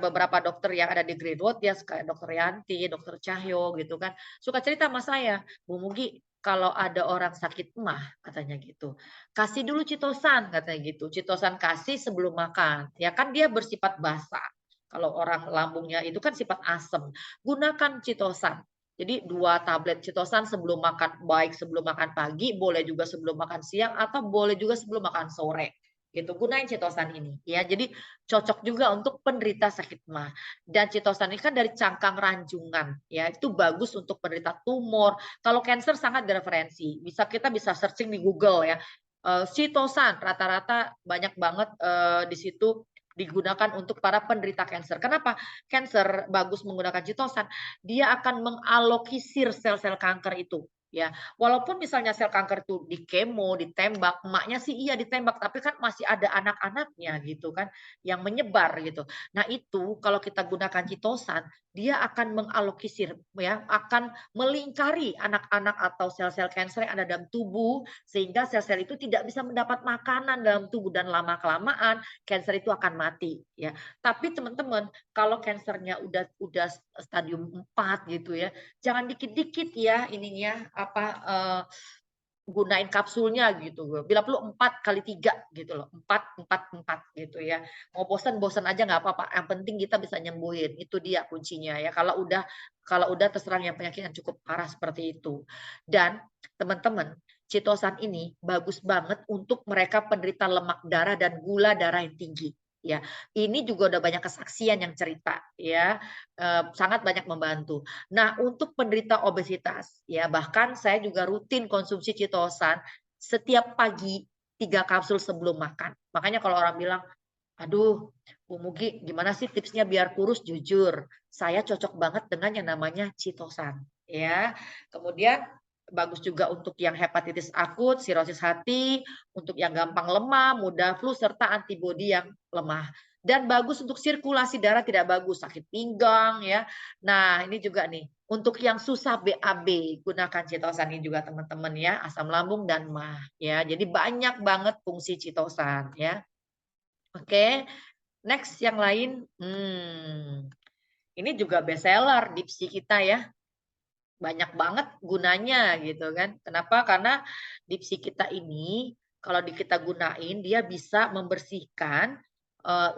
B: beberapa dokter yang ada di Greenwood ya, kayak Dokter Yanti, Dokter Cahyo gitu kan, suka cerita sama saya, "Bu Mugi, kalau ada orang sakit emah," katanya gitu, "kasih dulu Chitosan," katanya gitu. Chitosan kasih sebelum makan, ya kan dia bersifat basa. Kalau orang lambungnya itu kan sifat asam, gunakan Chitosan. Jadi 2 tablet Chitosan sebelum makan, baik sebelum makan pagi, boleh juga sebelum makan siang, atau boleh juga sebelum makan sore gitu. Gunain Chitosan ini ya. Jadi cocok juga untuk penderita sakit MAH. Dan Chitosan ini kan dari cangkang ranjungan ya, itu bagus untuk penderita tumor. Kalau cancer sangat direferensi. Kita bisa searching di Google ya. Chitosan rata-rata banyak banget di situ digunakan untuk para penderita cancer. Kenapa? Cancer bagus menggunakan Chitosan, dia akan mengalokisir sel-sel kanker itu. Ya, walaupun misalnya sel kanker itu di kemo, ditembak, emaknya sih iya ditembak, tapi kan masih ada anak-anaknya gitu kan, yang menyebar gitu. Nah itu kalau kita gunakan Chitosan, dia akan mengalokisir ya, akan melingkari anak-anak atau sel-sel kanker yang ada dalam tubuh, sehingga sel-sel itu tidak bisa mendapat makanan dalam tubuh dan lama-kelamaan kanker itu akan mati ya. Tapi teman-teman, kalau kankernya udah stadium 4 gitu ya, jangan dikit-dikit ya ininya gunain kapsulnya gitu. Bila perlu 4 kali 3 gitu loh. 4, 4, 4 gitu ya. Mau bosan aja nggak apa-apa. Yang penting kita bisa nyembuhin. Itu dia kuncinya ya. Kalau udah terserang yang penyakit yang cukup parah seperti itu. Dan teman-teman, Chitosan ini bagus banget untuk mereka penderita lemak darah dan gula darah yang tinggi. Ya, ini juga udah banyak kesaksian yang cerita ya, sangat banyak membantu. Nah, untuk penderita obesitas, ya bahkan saya juga rutin konsumsi Chitosan setiap pagi 3 kapsul sebelum makan. Makanya kalau orang bilang, "Aduh, Bu Mugi, gimana sih tipsnya biar kurus?" Jujur, saya cocok banget dengan yang namanya Chitosan, ya. Kemudian bagus juga untuk yang hepatitis akut, sirosis hati, untuk yang gampang lemah, mudah flu, serta antibodi yang lemah. Dan bagus untuk sirkulasi darah tidak bagus, sakit pinggang ya. Nah, ini juga nih, untuk yang susah BAB, gunakan Chitosan ini juga teman-teman ya, asam lambung dan MAH ya. Jadi banyak banget fungsi Chitosan ya. Oke, next yang lain, ini juga best seller Dipsy kita ya. Banyak banget gunanya gitu kan. Kenapa? Karena Dipsy kita ini kalau kita gunain dia bisa membersihkan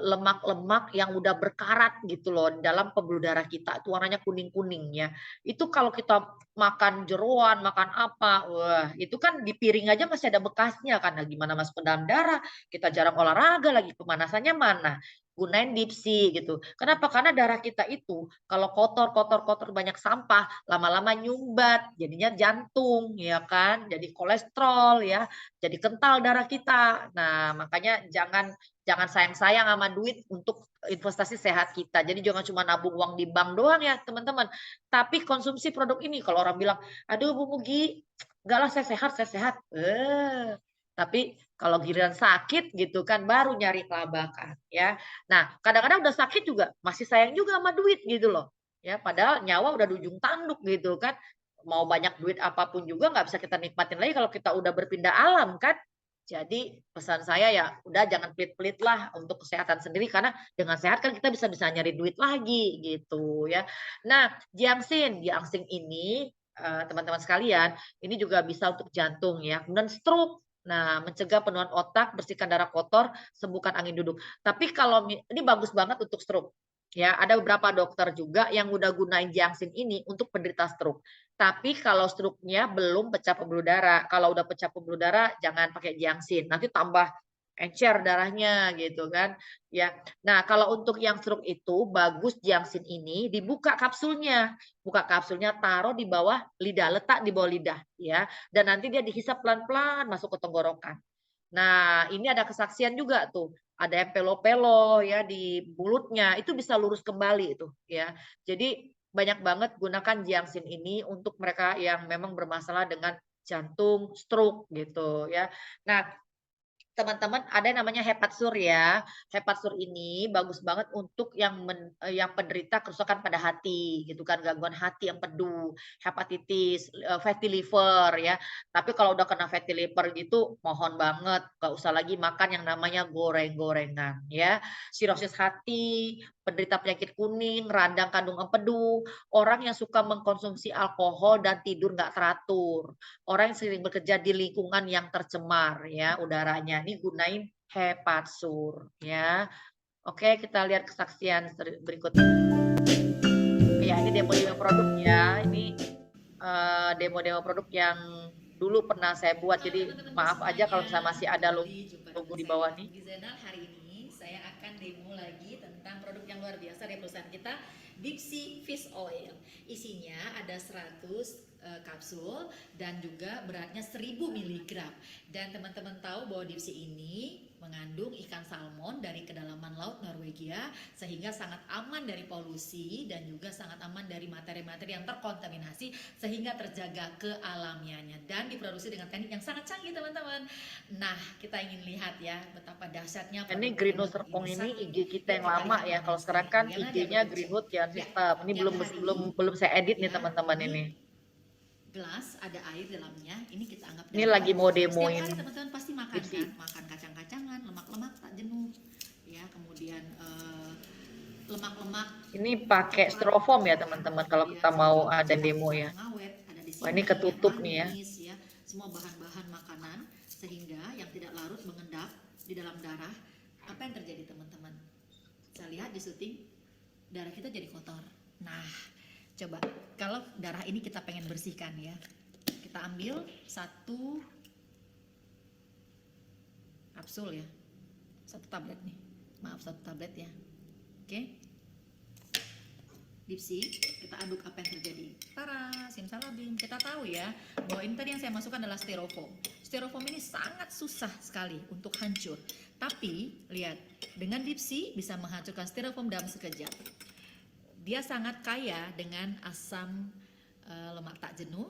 B: lemak-lemak yang udah berkarat gitu loh dalam pembuluh darah kita. Itu warnanya kuning-kuning ya. Itu kalau kita makan jeroan, makan apa, wah itu kan di piring aja masih ada bekasnya kan. Nah, gimana masuk ke dalam darah? Kita jarang olahraga lagi, pemanasannya mana? Gunain Dipsy gitu. Kenapa? Karena darah kita itu kalau kotor banyak sampah, lama-lama nyumbat, jadinya jantung ya kan, jadi kolesterol ya, jadi kental darah kita. Nah, makanya jangan sayang-sayang sama duit untuk investasi sehat kita. Jadi jangan cuma nabung uang di bank doang ya, teman-teman. Tapi konsumsi produk ini kalau orang bilang, "Aduh Bu Mugi, enggak lah saya sehat." Tapi kalau giliran sakit gitu kan baru nyari kelabakan ya. Nah, kadang-kadang udah sakit juga masih sayang juga sama duit gitu loh. Ya, padahal nyawa udah di ujung tanduk gitu kan. Mau banyak duit apapun juga nggak bisa kita nikmatin lagi kalau kita udah berpindah alam kan. Jadi pesan saya ya udah jangan pelit-pelit lah untuk kesehatan sendiri karena dengan sehat kan kita bisa nyari duit lagi gitu ya. Nah, giangsin ini teman-teman sekalian, ini juga bisa untuk jantung ya. Kemudian stroke. Nah, mencegah penuaan otak, bersihkan darah kotor, sembuhkan angin duduk. Tapi kalau ini bagus banget untuk stroke. Ya, ada beberapa dokter juga yang udah gunain giangsin ini untuk penderita stroke. Tapi kalau stroke-nya belum pecah pembuluh darah, kalau udah pecah pembuluh darah jangan pakai giangsin, nanti tambah encer darahnya gitu kan. Ya. Nah, kalau untuk yang stroke itu bagus giangsin ini dibuka kapsulnya. Buka kapsulnya, taruh di bawah lidah, letak di bawah lidah ya. Dan nanti dia dihisap pelan-pelan masuk ke tenggorokan. Nah, ini ada kesaksian juga tuh. Ada yang pelo-pelo ya di mulutnya, itu bisa lurus kembali itu ya. Jadi banyak banget gunakan giangsin ini untuk mereka yang memang bermasalah dengan jantung, stroke gitu ya. Nah, teman-teman ada yang namanya Hepatsur ya. Hepatsur ini bagus banget untuk yang penderita kerusakan pada hati gitu kan, gangguan hati, empedu, hepatitis, fatty liver ya. Tapi kalau udah kena fatty liver gitu mohon banget nggak usah lagi makan yang namanya goreng-gorengan ya. Sirosis hati, penderita penyakit kuning, radang kandung empedu, orang yang suka mengkonsumsi alkohol dan tidur nggak teratur, orang yang sering bekerja di lingkungan yang tercemar ya udaranya, ini gunain Hepatsur ya. Oke, kita lihat kesaksian berikutnya. Ya, ini demo-demo produk ya. Ini demo-demo produk yang dulu pernah saya buat. Jadi maaf aja kalau misalnya masih ada logo di bawah nih.
C: Di Zainal hari ini saya akan demo lagi tentang produk yang luar biasa dari perusahaan kita, Deep Sea Fish Oil. Isinya ada 100 kapsul dan juga beratnya 1000 mg. Dan teman-teman tahu bahwa Deep Sea ini mengandung ikan salmon dari kedalaman laut Norwegia, sehingga sangat aman dari polusi dan juga sangat aman dari materi-materi yang terkontaminasi, sehingga terjaga kealamiannya dan diproduksi dengan teknik yang sangat canggih teman-teman. Nah, kita ingin lihat ya betapa dahsyatnya.
B: Ini Greenwood Serpong ini IG kita yang lama ya. Kalau sekarang kan IG-nya Greenwood ya System. Ini belum saya edit nih teman-teman ini.
C: Gelas ada air dalamnya, ini kita anggap
B: ini lagi mau demoin.
C: Setiap hari teman-teman pasti makan kan, makan kacang-kacangan, lemak-lemak tak jenuh ya, kemudian lemak-lemak.
B: Ini pakai styrofoam ya teman-teman kalau kita mau ada demo ya. Wah, ini ketutup nih ya.
C: Semua bahan-bahan makanan sehingga yang tidak larut mengendap di dalam darah. Apa yang terjadi teman-teman? Saya lihat di syuting darah kita jadi kotor. Nah, coba kalau darah ini kita pengen bersihkan ya, kita ambil 1 kapsul ya, 1 tablet nih, maaf 1 tablet ya. Oke, Deep Sea, kita aduk apa yang terjadi. Tara, simsalabim, kita tahu ya bahwa ini tadi yang saya masukkan adalah styrofoam. Styrofoam ini sangat susah sekali untuk hancur, tapi lihat, dengan Deep Sea bisa menghancurkan styrofoam dalam sekejap. Dia sangat kaya dengan asam lemak tak jenuh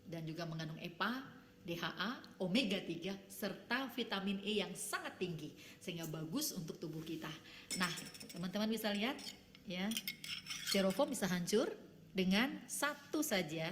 C: dan juga mengandung EPA, DHA, omega 3 serta vitamin E yang sangat tinggi sehingga bagus untuk tubuh kita. Nah, teman-teman bisa lihat ya, styrofoam bisa hancur dengan 1 saja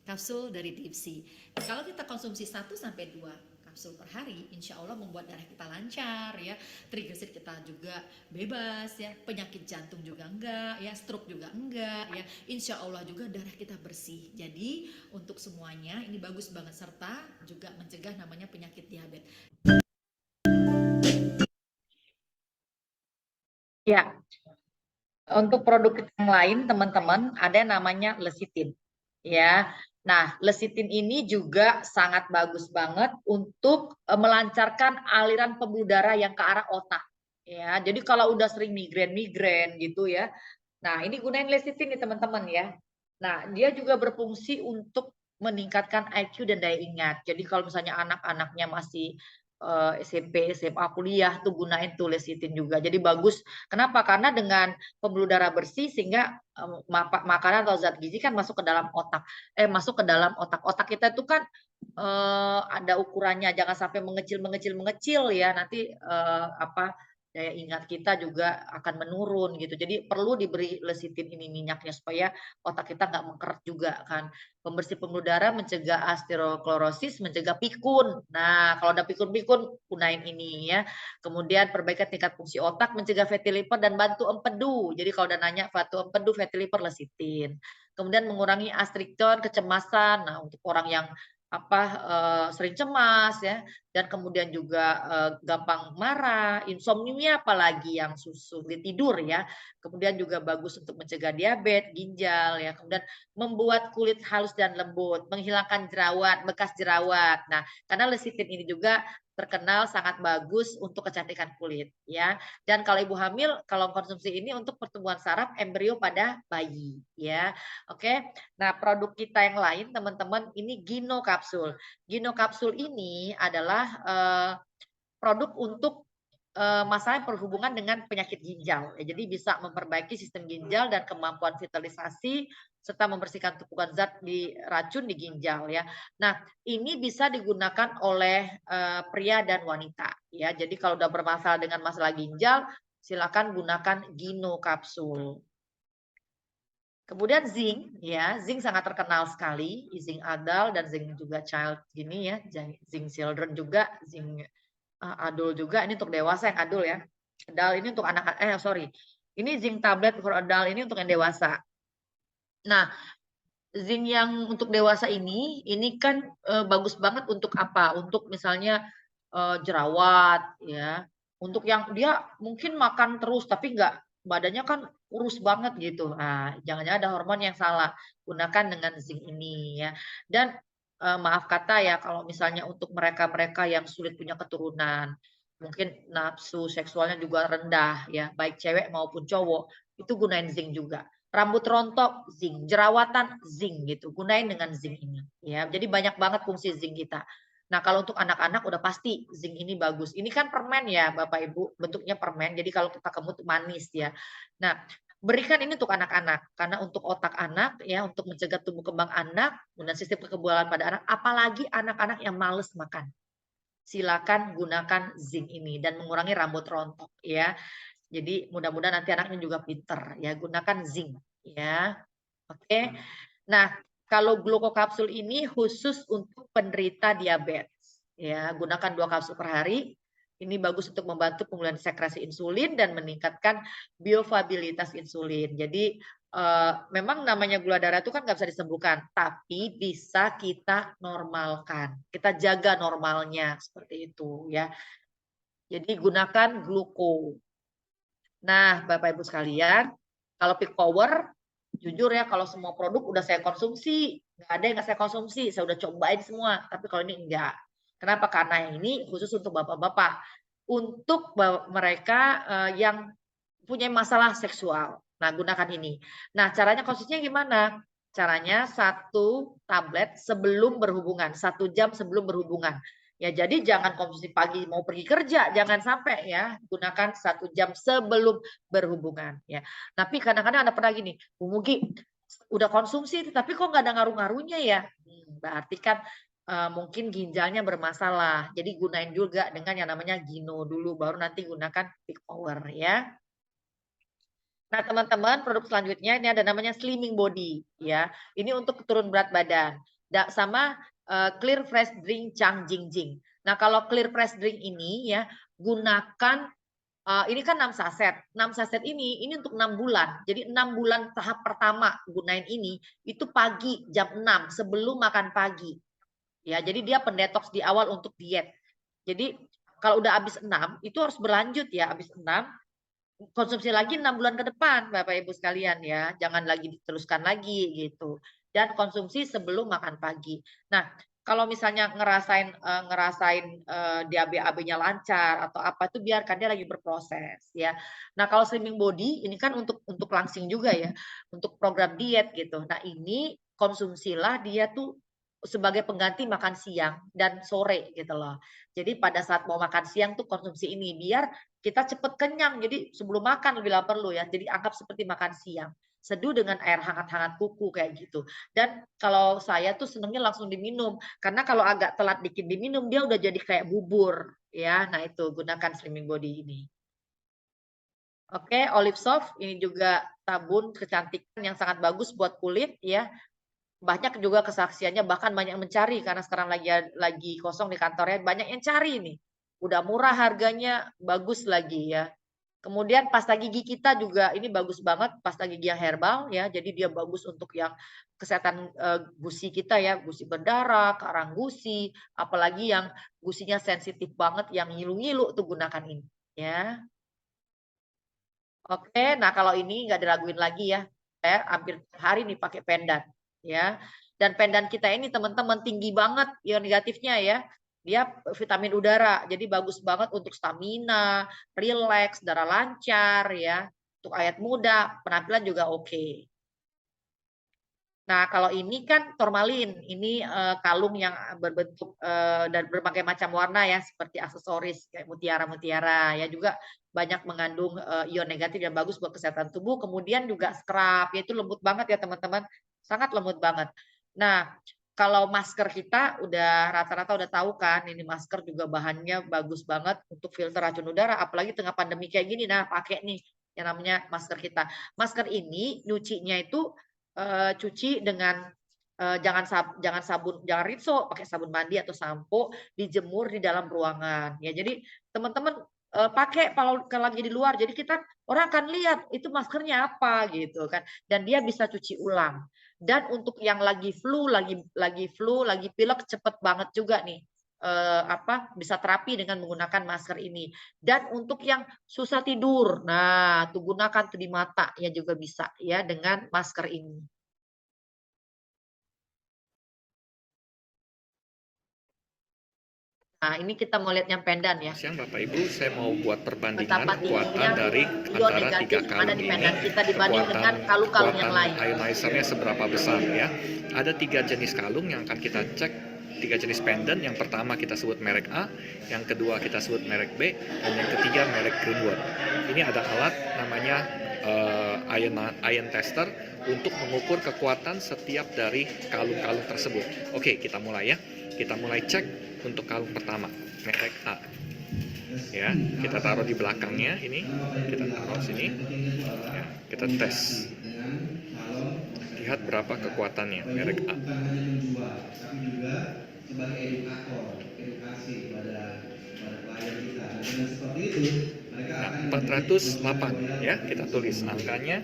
C: kapsul dari Deep Sea. Kalau kita konsumsi 1 sampai 2 kapsul per hari, insya Allah membuat darah kita lancar ya, trigliserid kita juga bebas ya, penyakit jantung juga enggak ya, stroke juga enggak ya, insya Allah juga darah kita bersih. Jadi untuk semuanya ini bagus banget, serta juga mencegah namanya penyakit diabetes.
B: Ya, untuk produk yang lain teman-teman ada yang namanya lecithin ya. Nah, lecithin ini juga sangat bagus banget untuk melancarkan aliran pembuluh darah yang ke arah otak. Ya, jadi kalau udah sering migrain gitu ya. Nah, ini gunain lecithin nih teman-teman ya. Nah, dia juga berfungsi untuk meningkatkan IQ dan daya ingat. Jadi kalau misalnya anak-anaknya masih SMP, SMA, kuliah tuh gunain tuh lecithin juga. Jadi bagus. Kenapa? Karena dengan pembuluh darah bersih sehingga makanan atau zat gizi kan masuk ke dalam otak. Masuk ke dalam otak. Otak kita itu kan ada ukurannya, jangan sampai mengecil ya. Nanti daya ingat kita juga akan menurun gitu. Jadi perlu diberi lecithin ini minyaknya supaya otak kita nggak mengkeret juga kan. Pembersih pembuluh darah, mencegah osteoklorosis, mencegah pikun. Nah, kalau ada pikun-pikun, gunain ini ya. Kemudian perbaikan tingkat fungsi otak, mencegah fatty liver dan bantu empedu. Jadi kalau udah nanya bantu empedu, fatty liver, lecithin. Kemudian mengurangi astrikton, kecemasan. Nah, untuk orang yang sering cemas ya, dan kemudian juga gampang marah, insomnia apalagi yang sulit tidur ya. Kemudian juga bagus untuk mencegah diabetes, ginjal ya. Kemudian membuat kulit halus dan lembut, menghilangkan jerawat, bekas jerawat. Nah, karena lecithin ini juga terkenal sangat bagus untuk kecantikan kulit ya. Dan kalau ibu hamil kalau konsumsi ini untuk pertumbuhan saraf embrio pada bayi ya. Oke. Nah, produk kita yang lain teman-teman ini Gino Kapsul. Gino Kapsul ini adalah produk untuk masalah yang berhubungan dengan penyakit ginjal. Ya, jadi bisa memperbaiki sistem ginjal dan kemampuan vitalisasi serta membersihkan tumpukan zat di racun di ginjal ya. Nah, ini bisa digunakan oleh pria dan wanita ya. Jadi kalau udah bermasalah dengan masalah ginjal, silakan gunakan Gino kapsul. Kemudian zinc ya, zinc sangat terkenal sekali, zinc adult dan zinc juga child gini ya, zinc children juga, zinc adult juga, ini untuk dewasa yang adult ya. Adult ini untuk anak sorry. Ini zinc tablet for adult ini untuk yang dewasa. Nah, zinc yang untuk dewasa ini kan bagus banget untuk apa? Untuk misalnya jerawat ya. Untuk yang dia mungkin makan terus tapi enggak badannya kan kurus banget gitu. Nah, jangan-jangan ada hormon yang salah. Gunakan dengan zinc ini ya. Dan maaf kata ya kalau misalnya untuk mereka-mereka yang sulit punya keturunan, mungkin nafsu seksualnya juga rendah ya, baik cewek maupun cowok, itu gunain zinc juga. Rambut rontok, zinc, jerawatan, zinc gitu. Gunain dengan zinc ini ya. Jadi banyak banget fungsi zinc kita. Nah, kalau untuk anak-anak udah pasti zinc ini bagus. Ini kan permen ya, Bapak Ibu, bentuknya permen. Jadi kalau kita kemut manis ya. Nah, berikan ini untuk anak-anak karena untuk otak anak ya, untuk mencegah tumbuh kembang anak dan sistem kekebalan pada anak, apalagi anak-anak yang males makan. Silakan gunakan zinc ini dan mengurangi rambut rontok ya. Jadi mudah-mudahan nanti anaknya juga pinter ya, gunakan zinc ya. Oke. Nah, kalau glukokapsul ini khusus untuk penderita diabetes ya, gunakan 2 kapsul per hari. Ini bagus untuk membantu pemulihan sekresi insulin dan meningkatkan biofabilitas insulin. Jadi memang namanya gula darah itu kan nggak bisa disembuhkan, tapi bisa kita normalkan. Kita jaga normalnya seperti itu ya. Jadi gunakan gluko. Nah, Bapak Ibu sekalian, kalau peak power, jujur ya kalau semua produk udah saya konsumsi, nggak ada yang nggak saya konsumsi, saya udah cobain semua, tapi kalau ini enggak. Kenapa? Karena ini khusus untuk bapak-bapak, untuk mereka yang punya masalah seksual. Nah, gunakan ini. Nah, caranya konsumsinya gimana? Caranya 1 tablet sebelum berhubungan, 1 jam sebelum berhubungan. Ya, jadi jangan konsumsi pagi mau pergi kerja, jangan sampai ya. Gunakan 1 jam sebelum berhubungan ya. Tapi kadang-kadang ada pernah gini, Bu Mugi udah konsumsi tapi kok nggak ada ngaruh-ngaruhnya ya? Berarti kan mungkin ginjalnya bermasalah. Jadi gunain juga dengan yang namanya Gino dulu, baru nanti gunakan Peak Power ya. Nah, teman-teman, produk selanjutnya ini ada namanya Slimming Body ya. Ini untuk turun berat badan. Sama Clear Fresh Drink Chang Jing Jing. Nah, kalau Clear Fresh Drink ini ya gunakan ini kan 6 saset. 6 saset ini untuk 6 bulan. Jadi 6 bulan tahap pertama gunain ini itu pagi jam 6 sebelum makan pagi. Ya, jadi dia pendetoks di awal untuk diet. Jadi kalau udah habis 6 itu harus berlanjut ya, habis 6 konsumsi lagi 6 bulan ke depan Bapak Ibu sekalian ya, jangan lagi diteruskan lagi gitu. Dan konsumsi sebelum makan pagi. Nah, kalau misalnya ngerasain dia BAB-nya lancar atau apa itu biarkan dia lagi berproses ya. Nah, kalau Slimming Body ini kan untuk langsing juga ya, untuk program diet gitu. Nah, ini konsumsilah dia tuh sebagai pengganti makan siang dan sore gitu loh. Jadi pada saat mau makan siang tuh konsumsi ini biar kita cepet kenyang. Jadi sebelum makan bila perlu ya. Jadi anggap seperti makan siang. Seduh dengan air hangat-hangat kuku kayak gitu. Dan kalau saya tuh senengnya langsung diminum. Karena kalau agak telat dikit diminum dia udah jadi kayak bubur ya. Nah itu gunakan Slimming Body ini. Oke, Olive Soft ini juga sabun kecantikan yang sangat bagus buat kulit ya. Banyak juga kesaksiannya bahkan banyak yang mencari karena sekarang lagi kosong di kantornya, banyak yang cari nih. Udah murah harganya, bagus lagi ya. Kemudian pasta gigi kita juga ini bagus banget, pasta gigi yang herbal ya. Jadi dia bagus untuk yang kesehatan gusi kita ya, gusi berdarah, karang gusi, apalagi yang gusinya sensitif banget yang ngilu-ngilu tuh gunakan ini ya. Oke, nah kalau ini nggak diraguin lagi ya. Saya hampir tiap hari nih pakai pendan ya. Dan pendan kita ini teman-teman tinggi banget ion negatifnya ya. Dia vitamin udara, jadi bagus banget untuk stamina, rileks, darah lancar ya. Untuk awet muda, penampilan juga oke. Nah, kalau ini kan formalin, ini kalung yang berbentuk dan berbagai macam warna ya, seperti aksesoris kayak mutiara-mutiara ya, juga banyak mengandung ion negatif yang bagus buat kesehatan tubuh. Kemudian juga scrub, yaitu lembut banget ya teman-teman, sangat lembut banget. Nah, kalau masker kita udah rata-rata udah tahu kan, ini masker juga bahannya bagus banget untuk filter racun udara, apalagi tengah pandemi kayak gini. Nah, pakai nih yang namanya masker kita. Masker ini nyucinya itu cuci dengan jangan sabun, jangan rinso, pakai sabun mandi atau sampo, dijemur di dalam ruangan. Ya, jadi teman-teman pakai kalau lagi di luar, jadi kita orang akan lihat itu maskernya apa gitu kan, dan dia bisa cuci ulang. Dan untuk yang lagi flu, lagi pilek cepet banget juga nih bisa terapi dengan menggunakan masker ini. Dan untuk yang susah tidur, nah tuh gunakan tuh di mata ya juga bisa ya dengan masker ini. Nah, ini kita mau lihat yang pendan ya.
E: Siang Bapak Ibu, saya mau buat perbandingan
B: Betapa
E: kekuatan
B: tingginya
E: dari
B: ion
E: antara
B: negatif
E: tiga
B: yang ada
E: kalung
B: di
E: ini.
B: pendan kita dibanding dengan kalung-kalung yang lain.
E: Ionizernya seberapa besar ya? Ada 3 jenis kalung yang akan kita cek. 3 jenis pendant. Yang pertama kita sebut merek A, yang kedua kita sebut merek B, dan yang ketiga merek Greenwood. Ini ada alat namanya ion tester untuk mengukur kekuatan setiap dari kalung-kalung tersebut. Oke, kita mulai ya. Kita mulai cek untuk kalung pertama, merek A. Ya, kita taruh di belakangnya ini, kita taruh sini. Ya, kita tes. Lihat berapa kekuatannya, merek A.
F: Sebagai edukator, edukasi pada klien kita. Dan dengan seperti itu, mereka akan
E: 408 ya, kita tulis angkanya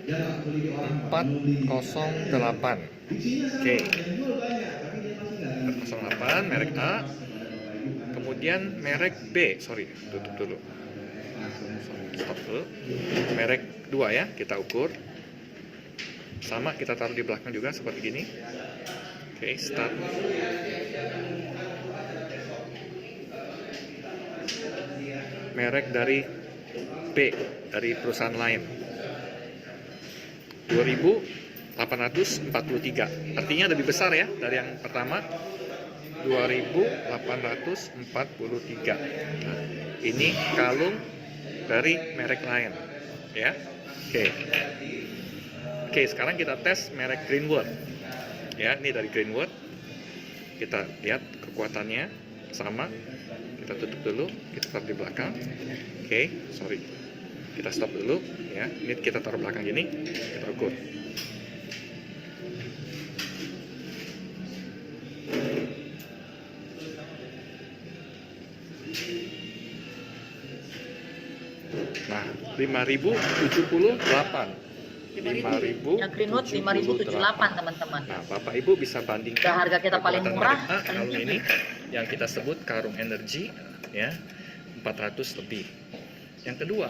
E: 408. Oke. 408 merek A. Kemudian merek B, tutup dulu. Stop dulu. Merek 2 ya, kita ukur. Sama kita taruh di belakang juga seperti gini. Oke, start. Merek dari B, dari perusahaan lain. 2843. Artinya lebih besar ya dari yang pertama. 2843. Nah, ini kalung dari merek lain ya. Oke, sekarang kita tes merek Greenwood. Ya, ini dari Greenwood. Kita lihat kekuatannya sama. Kita tutup dulu, kita taruh di belakang. Kita stop dulu ya. Ini kita taruh belakang gini, kita ukur. Nah, 5078. 5000.
B: Yang Greenwood 5078 teman-teman.
E: Nah, Bapak Ibu bisa bandingkan
B: Udah harga kita paling
E: kekuatan
B: murah.
E: merek A, kalung ini yang kita sebut karung energi ya, 400 lebih. Yang kedua,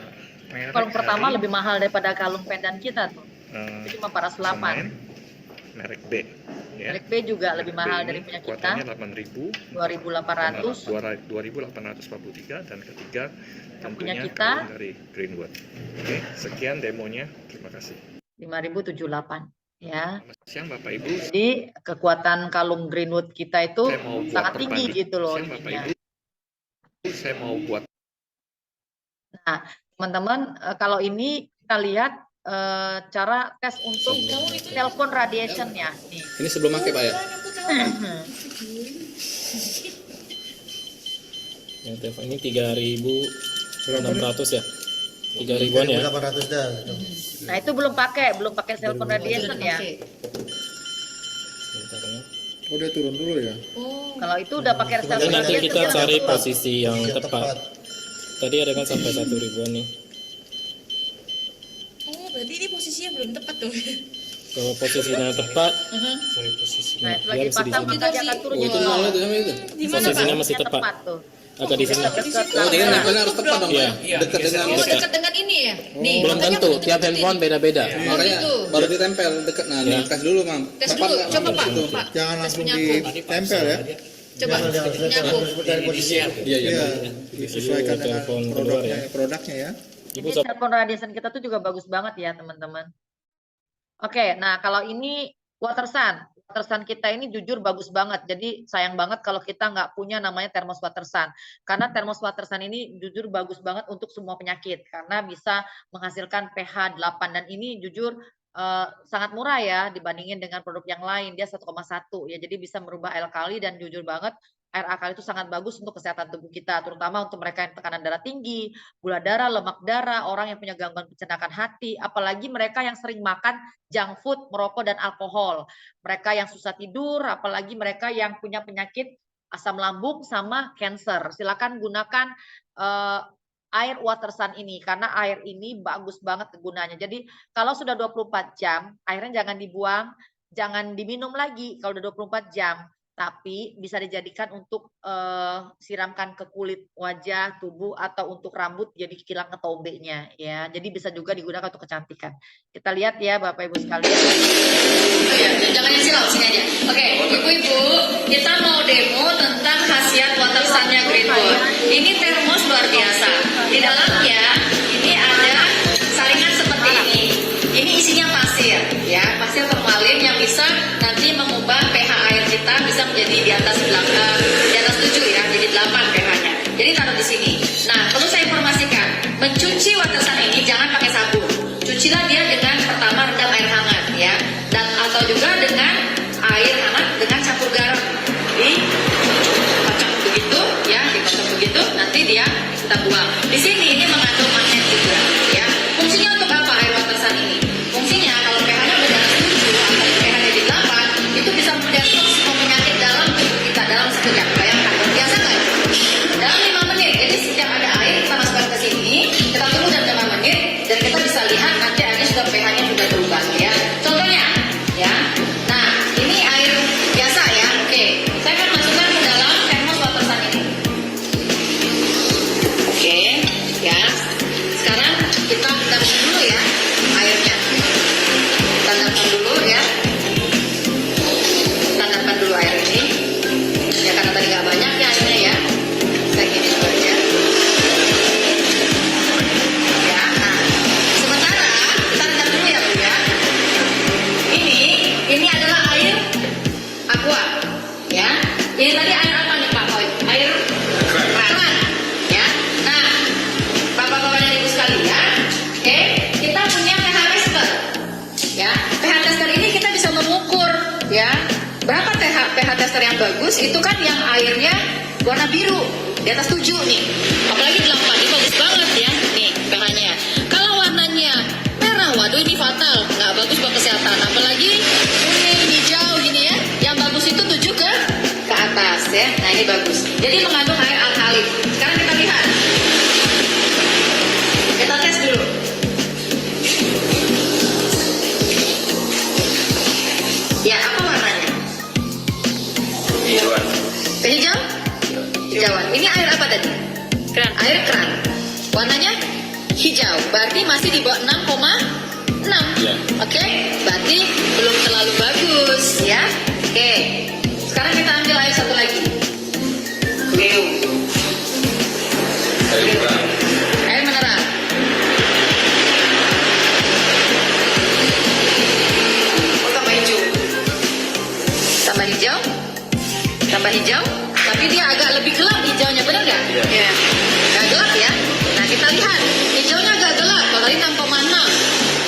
E: merek
B: Kalung pertama
E: dari,
B: lebih mahal daripada kalung pendan kita tuh. Itu cuma 408.
E: merek B ya.
B: Merek B juga lebih mahal dari punya kita.
E: Kekuatannya 8000,
B: 2800.
E: 2843, dan ketiga
B: Yang punya
E: tentunya
B: kita
E: kalung dari Greenwood. Oke, sekian demonya. Terima kasih.
B: 5078 ya.
E: Selamat siang Bapak Ibu.
B: Jadi kekuatan kalung Greenwood kita itu
E: Saya mau buat
B: sangat tinggi
E: perbandingan.
B: gitu loh
E: Siang Bapak
B: ininya.
E: Ibu. Saya mau buat.
B: Nah, teman-teman kalau ini kita lihat cara tes untuk telepon radiation-nya. Nih.
G: Ini sebelum pakai Pak ya?
H: Yang telepon ini 3.600 ya? 3.000-an ya?
F: 800 dah.
B: Nah, itu belum pakai telepon radiation ya.
H: Bentar ya.
F: Oh, dia turun dulu ya?
B: Kalau itu udah pakai
H: Ini
B: telepon
H: nanti
B: radiation.
H: kita
B: dia
H: cari
B: langsung.
H: posisi yang tepat. Tadi ada kan sampai 1.000-an nih.
C: Oh, berarti ini posisinya belum tepat tuh.
H: Kalau posisinya tepat,
B: Nah,
H: nah,
B: itu
H: dia
B: lagi
H: harus di
B: pasang
H: sini.
B: maka dia akan turun
G: Oh,
B: jadi
G: itu
B: nol.
G: malah tuh sama itu.
C: Di mana,
H: Posisinya
C: Pak?
H: masih tepat.
B: tuh.
H: Agak di sini.
G: Oh, dia nempelnya harus tepat dong.
H: Iya.
G: Dekat dengan
C: Oh, dekat dengan ini ya? Nih,
H: Belum
C: makanya
H: tentu,
C: aku
H: tiap
C: deketin.
H: handphone beda-beda.
G: makanya
C: gitu.
G: baru ditempel dekat. Nah,
H: Ya.
G: tes dulu, Mam.
C: Tes
G: Tepat
C: dulu,
G: nggak,
C: coba
G: Mam?
C: Pak.
G: Itu.
C: Pak.
F: Jangan
C: Tes
F: langsung
C: punya aku.
F: ditempel ya.
C: Coba, punya aku.
F: Dari posisi.
G: Iya, iya.
F: Iya,
G: Mam.
F: disesuaikan dengan
H: Telepon keluar ya.
F: produknya ya.
H: Ibu
B: Ini telepon radiation kita tuh juga bagus banget ya teman-teman. Oke, nah kalau ini Watersun. Watersun kita ini jujur bagus banget. Jadi sayang banget kalau kita nggak punya namanya termos Watersun. Karena termos Watersun ini jujur bagus banget untuk semua penyakit. Karena bisa menghasilkan pH 8. Dan ini jujur sangat murah ya dibandingin dengan produk yang lain. Dia 1,1 ya. Jadi bisa merubah alkali dan jujur banget air alkali itu sangat bagus untuk kesehatan tubuh kita. Terutama untuk mereka yang tekanan darah tinggi, gula darah, lemak darah, orang yang punya gangguan pencernaan hati. Apalagi mereka yang sering makan junk food, merokok, dan alkohol. Mereka yang susah tidur, apalagi mereka yang punya penyakit asam lambung sama cancer. Silakan gunakan air Watersun ini karena air ini bagus banget kegunaannya. Jadi kalau sudah 24 jam, airnya jangan dibuang, jangan diminum lagi kalau udah 24 jam. Tapi bisa dijadikan untuk siramkan ke kulit wajah, tubuh, atau untuk rambut jadi kilang ketombenya ya. Jadi bisa juga digunakan untuk kecantikan. Kita lihat ya Bapak Ibu sekalian.
C: Oh ya, jangan yang silau, sini aja. Oke, Ibu-ibu, kita mau demo tentang khasiat Watersunnya Greenwood. Ini termos luar biasa. Di dalamnya ini ada saringan seperti ini. Ini isinya pasir, ya, pasir formalin yang bisa nanti mengubah pH air kita bisa menjadi di atas 7 ya, jadi 8 pH-nya. Jadi taruh di sini. Nah, perlu saya informasikan, mencuci Watersun ini jangan pakai sabun. Cucilah dia dengan pertama rendam air hangat, ya, dan atau juga dengan air hangat dengan campur garam. Dikocok begitu, ya, dikocok begitu, nanti dia kita buang. Di sini ini mengandung magnet juga, ya. Fungsinya untuk apa air Watersun ini? Fungsinya kalau pH-nya udah di atas 7 atau pH-nya di 8, itu bisa mendetoks semua penyakit dalam tubuh kita dalam sekejap. Bayangkan, biasa nggak? Dalam 5 menit, jadi setiap ada air kita masukkan ke sini, kita tunggu dalam 5 menit, dan kita bisa lihat nanti airnya sudah pH-nya sudah berubah, ya. Contohnya, ya. Nah, ini air biasa ya. Oke, saya akan masukkan ke dalam termos Watersun ini. Oke, ya. Sekarang kita rendamkan dulu ya airnya. Kita rendamkan dulu ya. Kita rendamkan dulu air ini. Ya karena tadi nggak banyak ya airnya ya. Saya gini dulu aja. Ya, nah. Sementara kita rendam dulu ya Bu ya. Ini adalah air aqua. Ya. Ini tadi air apa nih Pak? Air keran. Ya. Nah, Bapak-bapak dan Ibu sekalian, kita punya pH tester. Ya, pH tester ini kita bisa mengukur ya. Berapa pH tester yang bagus? Itu kan yang airnya warna biru di atas 7 nih. Apalagi 8, ini bagus banget ya. Nih pH-nya. Kalau warnanya merah, waduh ini fatal, nggak bagus buat kesehatan. Apalagi kuning, hijau gini ya. Yang bagus itu 7 ke atas ya. Nah ini bagus. Jadi mengandung air alkali. Sekarang kita lihat. Kita tes dulu. Ya, apa warnanya?
A: Hijauan.
C: Hijau? Hijauan. Ini air apa tadi? Keran. Air keran. Warnanya hijau. Berarti masih di bawah 6,6.
H: Ya.
C: Oke? Berarti belum terlalu bagus, ya. Oke. Sekarang kita ambil air satu lagi. Air mineral. Oh, tambah hijau. Tambah hijau. Tambah hijau. Tapi dia agak lebih gelap hijaunya, benar nggak? Iya. Agak gelap ya. Nah kita lihat hijaunya agak gelap. Kalau tadi 6,6,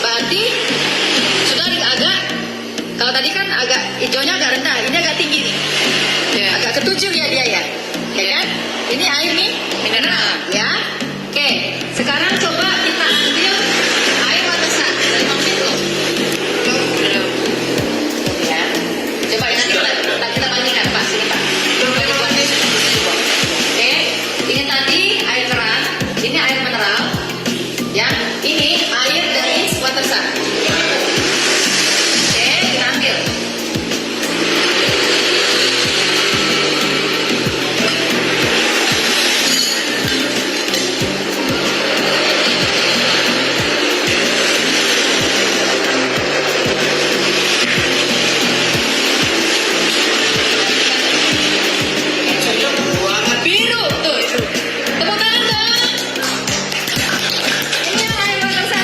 C: berarti sudah agak. Kalau tadi kan agak hijaunya agak rendah, ini agak tinggi nih. Agak ke-7 ya dia ya. Ya kan? Ini air nih mineral ya. Oke. Sekarang coba kita ambil air Watersun dari Mampitu. Ya. Coba ini kita bandingkan Pak, sini Pak. Bagi buat Oke. Ini tadi air keran, ini air mineral. Ya. Ini air dari Watersun. Oke, kita ambil. Warna biru tuh. Tepuk tangan dong. Ini air Watersun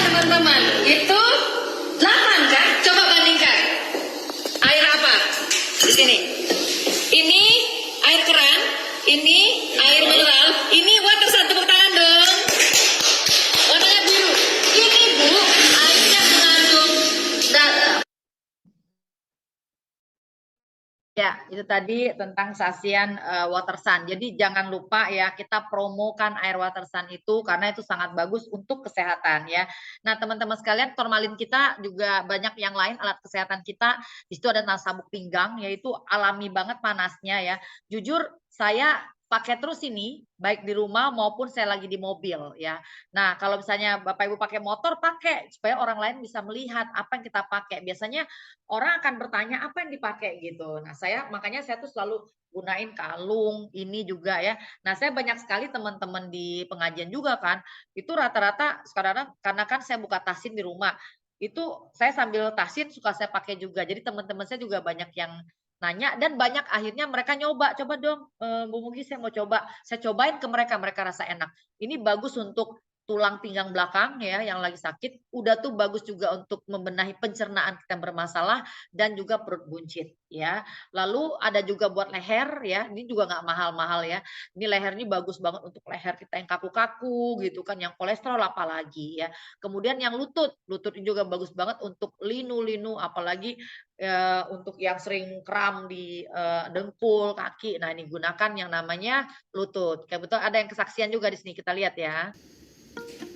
B: itu tadi tentang Sasian Watersun. Jadi jangan lupa ya kita promokan air Watersun itu karena itu sangat bagus untuk kesehatan ya. Nah, teman-teman sekalian, formalin kita juga banyak yang lain alat kesehatan kita. Di situ ada sabuk pinggang yaitu alami banget panasnya ya. Jujur saya pakai terus ini baik di rumah maupun saya lagi di mobil ya. Nah, kalau misalnya Bapak Ibu pakai motor, pakai supaya orang lain bisa melihat apa yang kita pakai. Biasanya orang akan bertanya apa yang dipakai gitu. Nah, makanya saya tuh selalu gunain kalung ini juga ya. Nah, saya banyak sekali teman-teman di pengajian juga kan, itu rata-rata sekarang karena kan saya buka tasin di rumah. Itu saya sambil tasin suka saya pakai juga. Jadi teman-teman saya juga banyak yang nanya dan banyak akhirnya mereka nyoba, "Coba dong, Bu Mugi saya mau coba." Saya cobain ke mereka, mereka rasa enak. Ini bagus untuk tulang pinggang belakang ya yang lagi sakit, udah tuh bagus juga untuk membenahi pencernaan kita yang bermasalah dan juga perut buncit ya. Lalu ada juga buat leher ya, ini juga nggak mahal-mahal ya. Ini leher ini bagus banget untuk leher kita yang kaku-kaku gitu kan, yang kolesterol apalagi ya. Kemudian yang lutut, lutut ini juga bagus banget untuk linu-linu apalagi untuk yang sering kram di dengkul, kaki. Nah, ini gunakan yang namanya lutut. Kebetulan ada yang kesaksian juga di sini kita lihat ya.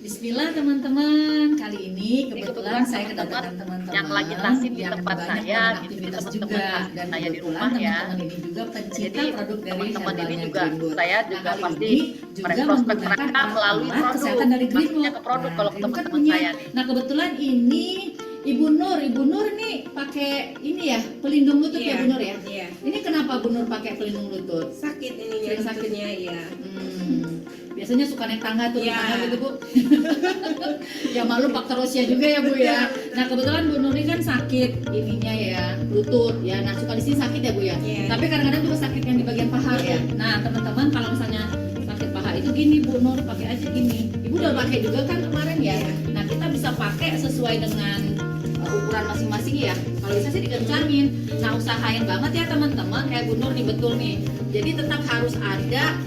C: Bismillah teman-teman, kali ini kebetulan saya
B: teman-teman
C: kedatangan teman-teman
B: yang lagi tasin di
C: yang
B: tempat
C: banyak
B: saya,
C: melakukan
B: gitu,
C: aktivitas
B: teman-teman
C: juga
B: yang
C: dan
B: saya di
C: kebetulan
B: rumah ya.
C: teman-teman ini juga pencinta
B: Jadi
C: produk dari
B: teman-teman ini
C: herbalnya
B: juga
C: Greenwood.
B: saya
C: Nah,
B: juga
C: kali
B: pasti
C: ini juga
B: prospek
C: menggunakan
B: mereka melalui
C: alat
B: produk,
C: kesehatan dari
B: maksudnya
C: Greenwood.
B: ke produk
C: Nah,
B: kalau ke
C: Greenwood kan
B: teman-teman
C: punya.
B: saya nih.
C: Nah, kebetulan ini Ibu Nur nih pakai ini ya pelindung lutut ya Bu Nur ya.
I: Iya.
C: Ini kenapa Bu Nur pakai pelindung lutut?
I: Sakit ininya,
C: Sering
I: sakitnya ya.
C: Biasanya suka naik tangga tuh,
I: Iya.
C: tangga gitu Bu. Ya malu faktor usia juga ya Bu ya. Nah kebetulan Bu Nuri kan sakit ininya ya, lutut ya. Nah suka di sini sakit ya Bu ya.
I: Iya.
C: Tapi kadang-kadang juga sakit yang di bagian paha ya. Nah teman-teman kalau misalnya sakit paha itu gini Bu Nur, pakai aja gini. Ibu udah pakai juga kan kemarin ya. Nah kita bisa pakai sesuai dengan ukuran masing-masing ya. Kalau bisa sih dikencangin. Nah usahain banget ya teman-teman, kayak Bu Nur nih betul nih. Jadi tetap harus ada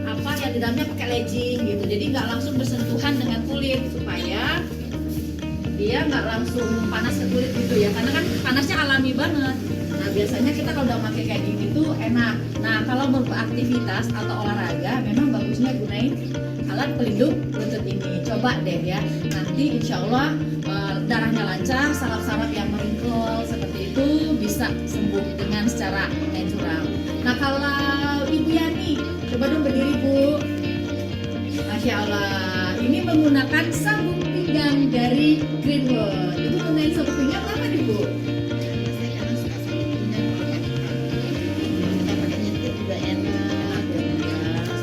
C: apa yang di dalamnya pakai legging gitu. Jadi nggak langsung bersentuhan dengan kulit supaya dia nggak langsung panas ke kulit gitu ya. Karena kan panasnya alami banget. Nah biasanya kita kalau udah pakai kayak gini tuh enak. Nah kalau beraktivitas atau olahraga memang bagusnya gunain alat pelindung lutut ini. Coba deh ya. Nanti insya Allah darahnya lancar, saraf-saraf yang meringkul seperti itu bisa sembuh dengan secara natural. Nah kalau Ibu Yani, coba dong berdiri Bu. Masya Allah, ini menggunakan sabuk pinggang dari Greenwood. Ibu gunain sabuk pinggang apa nih Bu?
I: Juga enak,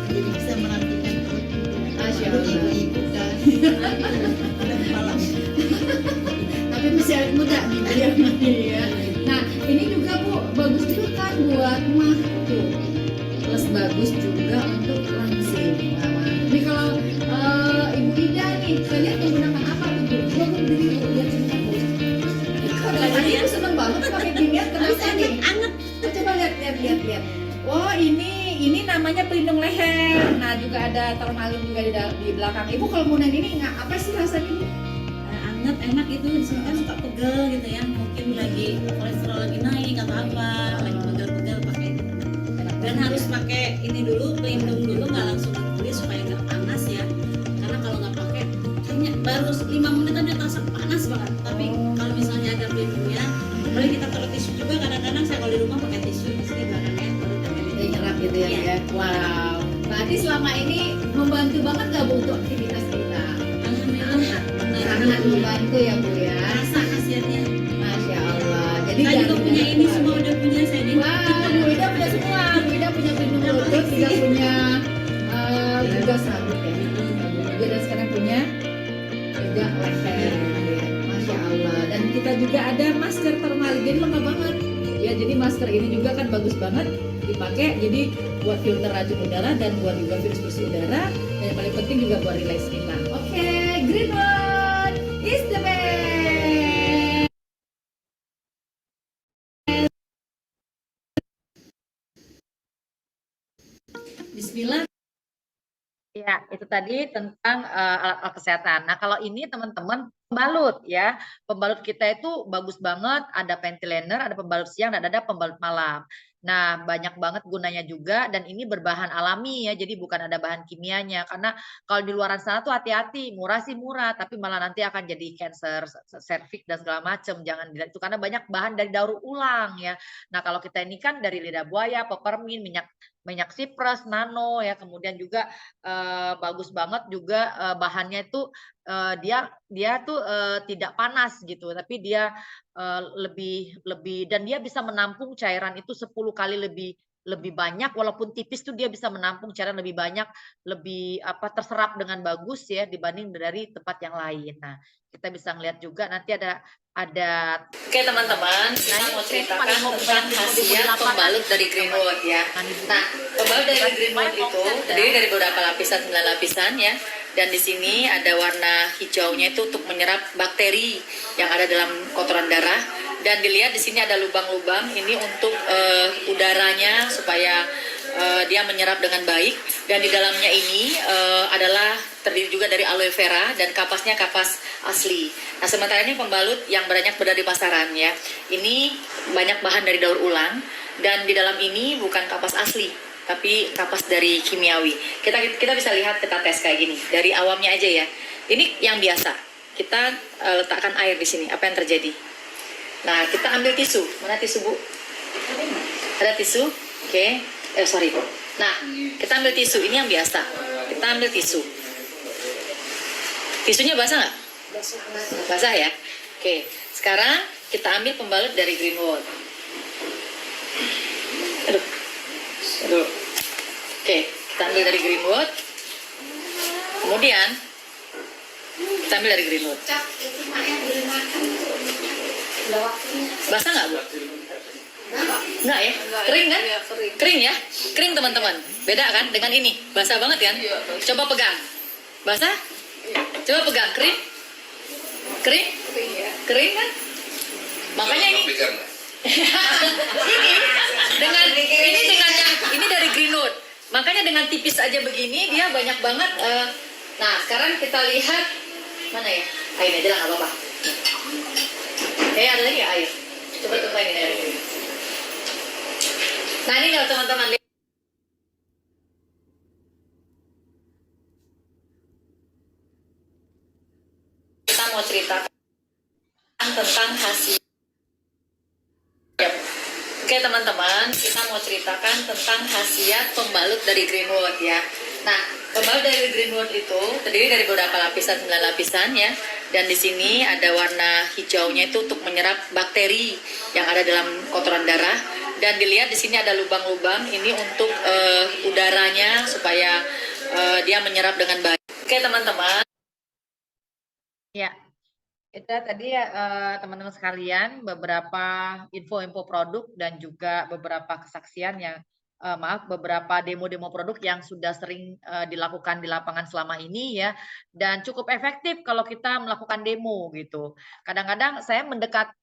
I: jadi bisa merapikan perut juga.
C: Masya Allah.
I: Ibu kan ada kepala.
C: Tapi masih awet muda nih Bu Yani ya. Nah ini juga Bu, bagus juga kan buat mah tuh. Plus bagus juga untuk langsing. Ini kalau Ibu Ida nih, kalian menggunakan apa tuh Bu? Coba berdiri Bu, lihat sebentar Bu. Tadi aku seneng banget pakai ginian, kenapa nih?
I: Anget.
C: Coba lihat. Oh ini namanya pelindung leher. Nah juga ada termalin juga di belakang. Ibu kalau gunain ini nggak apa sih rasanya Bu?
I: Anget, enak itu. Di sini kan suka pegel gitu ya. Mungkin lagi kolesterol lagi naik atau apa, lagi pegel-pegel pakai itu. Dan harus pakai ini dulu, pelindung dulu, nggak langsung ke kulit supaya nggak panas ya. Karena kalau nggak pakai, kayaknya baru 5 menit aja terasa panas banget. Tapi kalau misalnya ada pelindungnya, boleh kita taruh tisu juga. Kadang-kadang saya kalau di rumah pakai tisu di sini belakangnya baru pakai
C: Jadi nyerap gitu ya,
I: Iya.
C: ya. Wow. Berarti selama ini membantu banget nggak Bu untuk aktivitas kita?
I: Alhamdulillah, benar.
C: Sangat membantu ya Bu ya.
I: Rasa khasiatnya.
C: Masya Allah. Jadi
I: Saya juga
C: jangan
I: punya ini
C: keluar.
I: semua udah punya saya di.
C: Wah, Bu Ida punya semua. Bu Ida punya pelindung lutut, juga punya juga sabuk ya. Juga dan sekarang punya juga leher. Masya Allah. Dan kita juga ada masker termalin. Jadi lengkap banget. Ya, jadi masker ini juga kan bagus banget dipakai. Jadi buat filter racun udara dan buat juga virus bersih udara. Dan yang paling penting juga buat relax kita. Oke, Greenwood is the best. Bismillah.
B: Ya, Ya, itu tadi tentang alat-alat kesehatan. Nah, kalau ini teman-teman pembalut ya. Pembalut kita itu bagus banget, ada ventilator, ada pembalut siang dan ada pembalut malam. Nah, banyak banget gunanya juga dan ini berbahan alami ya. Jadi bukan ada bahan kimianya. Karena kalau di luaran sana tuh hati-hati, murah sih murah, tapi malah nanti akan jadi cancer, cervix dan segala macam. Jangan dilihat itu karena banyak bahan dari daur ulang ya. Nah, kalau kita ini kan dari lidah buaya, peppermint, minyak sipress, nano ya, kemudian juga bagus banget juga bahannya itu dia tuh tidak panas gitu, tapi dia lebih dan dia bisa menampung cairan itu 10 kali lebih banyak walaupun tipis tuh dia bisa menampung cairan lebih banyak, lebih terserap dengan bagus ya dibanding dari tempat yang lain. Nah, kita bisa ngelihat juga nanti ada
C: Oke teman-teman, kita mau ceritakan tentang khasiat pembalut dari Greenwood ya. Nah, pembalut dari Greenwood itu terdiri dari beberapa lapisan, 9 lapisan ya. Dan di sini ada warna hijaunya itu untuk menyerap bakteri yang ada dalam kotoran darah. Dan dilihat di sini ada lubang-lubang ini untuk udaranya supaya dia menyerap dengan baik. Dan di dalamnya ini adalah terdiri juga dari aloe vera dan kapasnya kapas asli. Nah, sementara ini pembalut yang banyak berada di pasaran ya. Ini banyak bahan dari daur ulang dan di dalam ini bukan kapas asli, tapi kapas dari kimiawi. Kita bisa lihat, kita tes kayak gini. Dari awamnya aja ya. Ini yang biasa. Kita letakkan air di sini. Apa yang terjadi? Nah, kita ambil tisu. Mana tisu, Bu? Ada tisu? Oke. Sorry. Nah, kita ambil tisu. Ini yang biasa. Kita ambil tisu. Tisunya basah nggak? Basah ya? Oke. Sekarang kita ambil pembalut dari Greenwood. Aduh. Oke, kita ambil dari Greenwood. Kemudian kita ambil dari Greenwood. Basah nggak, Bu? Enggak ya? Kering kan? Kering ya? Kering teman-teman. Beda kan dengan ini? Basah banget kan? Coba pegang. Basah? Coba pegang. Kering? Kering? Kering kan? Makanya ini ini dari Greenwood. Makanya dengan tipis aja begini dia banyak banget. Nah, sekarang kita lihat mana ya? Air aja lah, nggak apa-apa. Ada lagi ya air. Coba tumpahin ini air. Nah, ini kalau teman-teman lihat. Kita mau ceritakan tentang hasil. Oke teman-teman, kita mau ceritakan tentang khasiat pembalut dari Greenwood ya. Nah, pembalut dari Greenwood itu terdiri dari beberapa lapisan, 9 lapisan ya. Dan di sini ada warna hijaunya itu untuk menyerap bakteri yang ada dalam kotoran darah. Dan dilihat di sini ada lubang-lubang ini untuk udaranya supaya dia menyerap dengan baik. Oke teman-teman.
B: Ya. Itu tadi ya teman-teman sekalian beberapa info-info produk dan juga beberapa kesaksian yang beberapa demo-demo produk yang sudah sering dilakukan di lapangan selama ini ya, dan cukup efektif kalau kita melakukan demo gitu. Kadang-kadang saya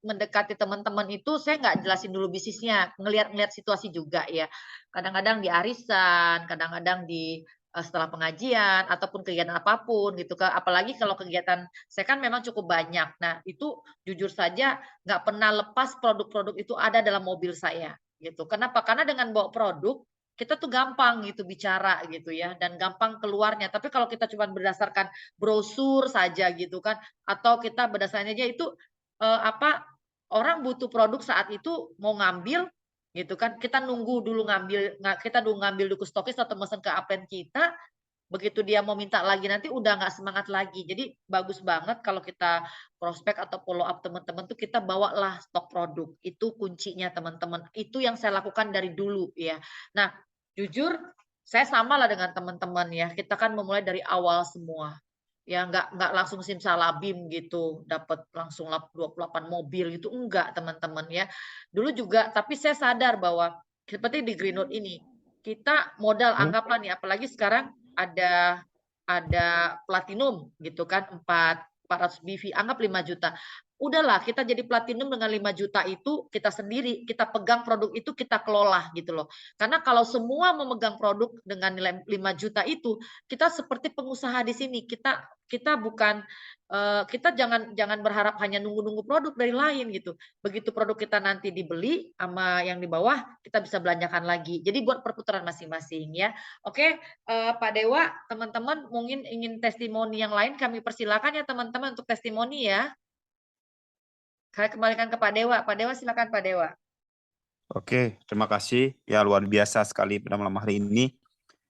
B: mendekati teman-teman itu saya nggak jelasin dulu bisnisnya, ngelihat situasi juga ya. Kadang-kadang di arisan, kadang-kadang di setelah pengajian ataupun kegiatan apapun gitu, apalagi kalau kegiatan saya kan memang cukup banyak. Nah, itu jujur saja nggak pernah lepas produk-produk itu ada dalam mobil saya gitu. Kenapa? Karena dengan bawa produk kita tuh gampang gitu bicara gitu ya, dan gampang keluarnya. Tapi kalau kita cuma berdasarkan brosur saja gitu kan, atau kita berdasarkan aja itu orang butuh produk saat itu mau ngambil gitu kan, kita nunggu dulu ngambil duku stokis atau mesen ke upline kita, begitu dia mau minta lagi nanti udah nggak semangat lagi. Jadi bagus banget kalau kita prospek atau follow up teman-teman tuh kita bawalah stok produk, itu kuncinya teman-teman. Itu yang saya lakukan dari dulu ya. Nah, jujur saya sama lah dengan teman-teman ya, kita kan memulai dari awal semua. Ya nggak langsung simsalabim gitu, dapat langsung 28 mobil gitu, enggak teman-teman ya. Dulu juga, tapi saya sadar bahwa seperti di Greenwood ini, kita modal anggapan nih, apalagi sekarang ada platinum gitu kan, 400 BV, anggap 5 juta. udahlah kita jadi platinum dengan 5 juta itu kita sendiri, kita pegang produk itu, kita kelola gitu loh. Karena kalau semua memegang produk dengan nilai 5 juta itu, kita seperti pengusaha di sini. Kita bukan kita jangan berharap hanya nunggu-nunggu produk dari lain gitu. Begitu produk kita nanti dibeli sama yang di bawah, kita bisa belanjakan lagi. Jadi buat perputaran masing-masing ya. Oke, Pak Dewa, teman-teman mungkin ingin testimoni yang lain, kami persilakan ya teman-teman untuk testimoni ya. Saya kembalikan ke Pak Dewa. Pak Dewa, silakan Pak Dewa.
A: Oke, terima kasih. Ya, luar biasa sekali pada malam hari ini.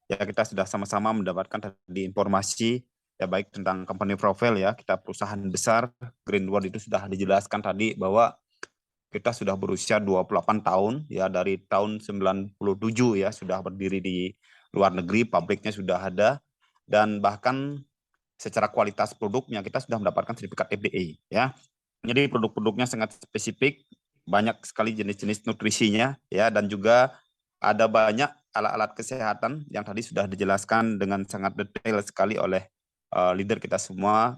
A: Ya, kita sudah sama-sama mendapatkan tadi informasi ya, baik tentang company profile ya, kita perusahaan besar. Greenwood itu sudah dijelaskan tadi bahwa kita sudah berusia 28 tahun ya, dari tahun 97 ya, sudah berdiri di luar negeri, pabriknya sudah ada, dan bahkan secara kualitas produknya kita sudah mendapatkan sertifikat FDA ya. Jadi produk-produknya sangat spesifik, banyak sekali jenis-jenis nutrisinya ya, dan juga ada banyak alat-alat kesehatan yang tadi sudah dijelaskan dengan sangat detail sekali oleh leader kita semua,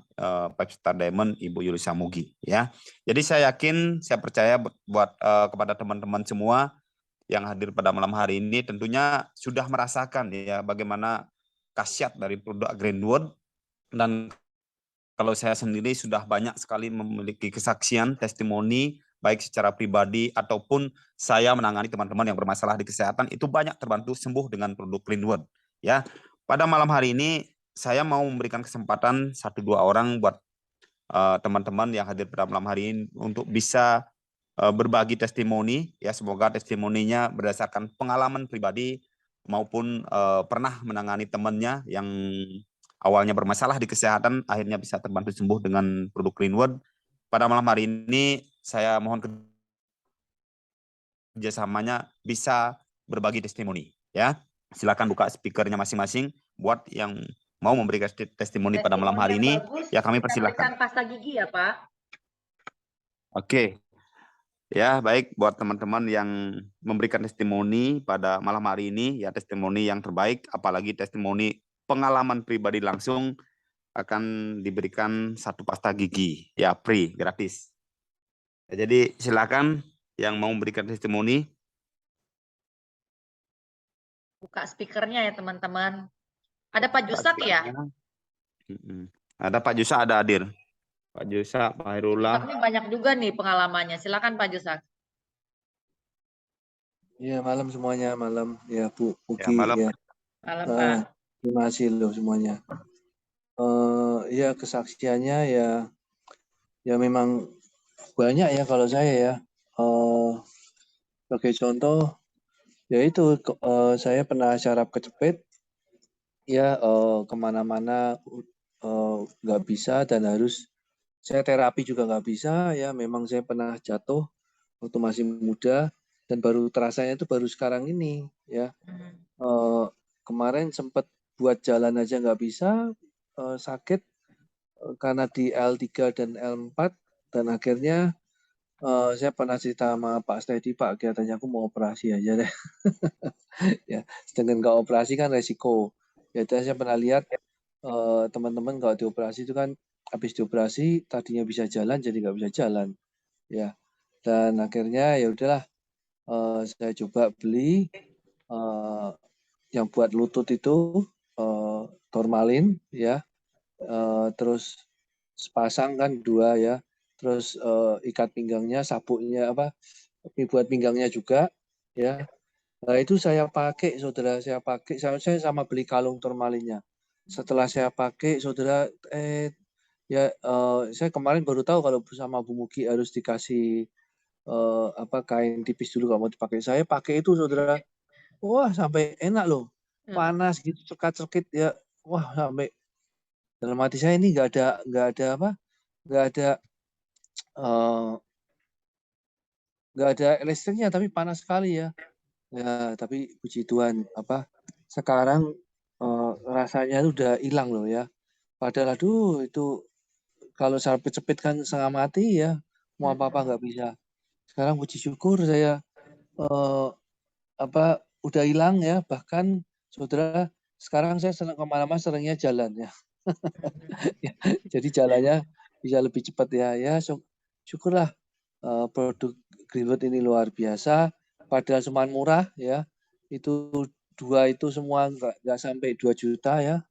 A: Five Star Diamond, Ibu Yulisa Mugi ya. Jadi saya yakin, saya percaya buat kepada teman-teman semua yang hadir pada malam hari ini tentunya sudah merasakan ya bagaimana khasiat dari produk Greenwood. Dan kalau saya sendiri sudah banyak sekali memiliki kesaksian, testimoni, baik secara pribadi ataupun saya menangani teman-teman yang bermasalah di kesehatan, itu banyak terbantu sembuh dengan produk Greenwood. Ya, pada malam hari ini saya mau memberikan kesempatan 1-2 orang buat teman-teman yang hadir pada malam hari ini untuk bisa berbagi testimoni. Ya, semoga testimoninya berdasarkan pengalaman pribadi maupun pernah menangani temannya yang awalnya bermasalah di kesehatan, akhirnya bisa terbantu sembuh dengan produk Greenwood. Pada malam hari ini, saya mohon kerjasamanya bisa berbagi testimoni. Ya, silakan buka speakernya masing-masing buat yang mau memberikan testimoni pada malam hari ini.
B: Bagus,
A: Ya, kami
B: kita
A: persilakan.
B: berikan pasta gigi ya Pak.
A: Oke. Ya, baik buat teman-teman yang memberikan testimoni pada malam hari ini, ya testimoni yang terbaik, apalagi testimoni pengalaman pribadi langsung, akan diberikan 1 pasta gigi, ya free, gratis. Ya, jadi silakan yang mau memberikan testimoni.
B: Buka speakernya ya teman-teman. Ada Pak Jusak ya?
A: Ada Pak Jusak, ada hadir. Pak Jusak, Pak Hairullah.
B: Ini banyak juga nih pengalamannya. Silakan Pak Jusak.
J: Ya, malam semuanya, malam. Ya, Bu Uki.
A: Ya, malam.
J: Ya.
B: Malam Pak.
J: Terima kasih loh semuanya. Ya, kesaksiannya ya memang banyak ya kalau saya ya. Sebagai contoh, ya itu saya pernah syaraf kecepit, ya kemana-mana nggak bisa dan harus saya terapi juga nggak bisa ya. Memang saya pernah jatuh waktu masih muda dan baru terasanya itu baru sekarang ini ya. Kemarin sempat buat jalan aja nggak bisa, sakit karena di L3 dan L4 dan akhirnya saya pernah cerita sama Pak Steady, Pak kelihatannya aku mau operasi aja deh. Ya, sedangkan nggak operasi kan resiko. Ya, saya pernah lihat teman-teman kalau dioperasi itu kan habis dioperasi tadinya bisa jalan jadi nggak bisa jalan. Ya, dan akhirnya ya udahlah saya coba beli yang buat lutut itu Tormalin ya, terus sepasang kan 2 ya, terus ikat pinggangnya, sabuknya apa buat pinggangnya juga ya. Nah itu saya pakai saudara, saya sama beli kalung Tormalinnya. Setelah saya pakai saudara, ya saya kemarin baru tahu kalau sama Bu Mugi harus dikasih kain tipis dulu kalau mau dipakai. Saya pakai itu saudara, wah sampai enak loh, panas gitu, cekat-cekit ya, wah sampai dalam hati saya ini nggak ada listriknya tapi panas sekali ya. Ya tapi puji Tuhan sekarang rasanya itu udah hilang loh ya. Padahal aduh itu kalau syaraf kecepit kan setengah mati ya, mau apa-apa nggak bisa. Sekarang puji syukur saya udah hilang ya, bahkan saudara sekarang saya senang kemana-mana seringnya jalan ya. Jadi jalannya bisa lebih cepat ya. Ya syukurlah produk Greenwood ini luar biasa, padahal cuma murah ya. Itu 2 itu semua nggak sampai 2 juta ya.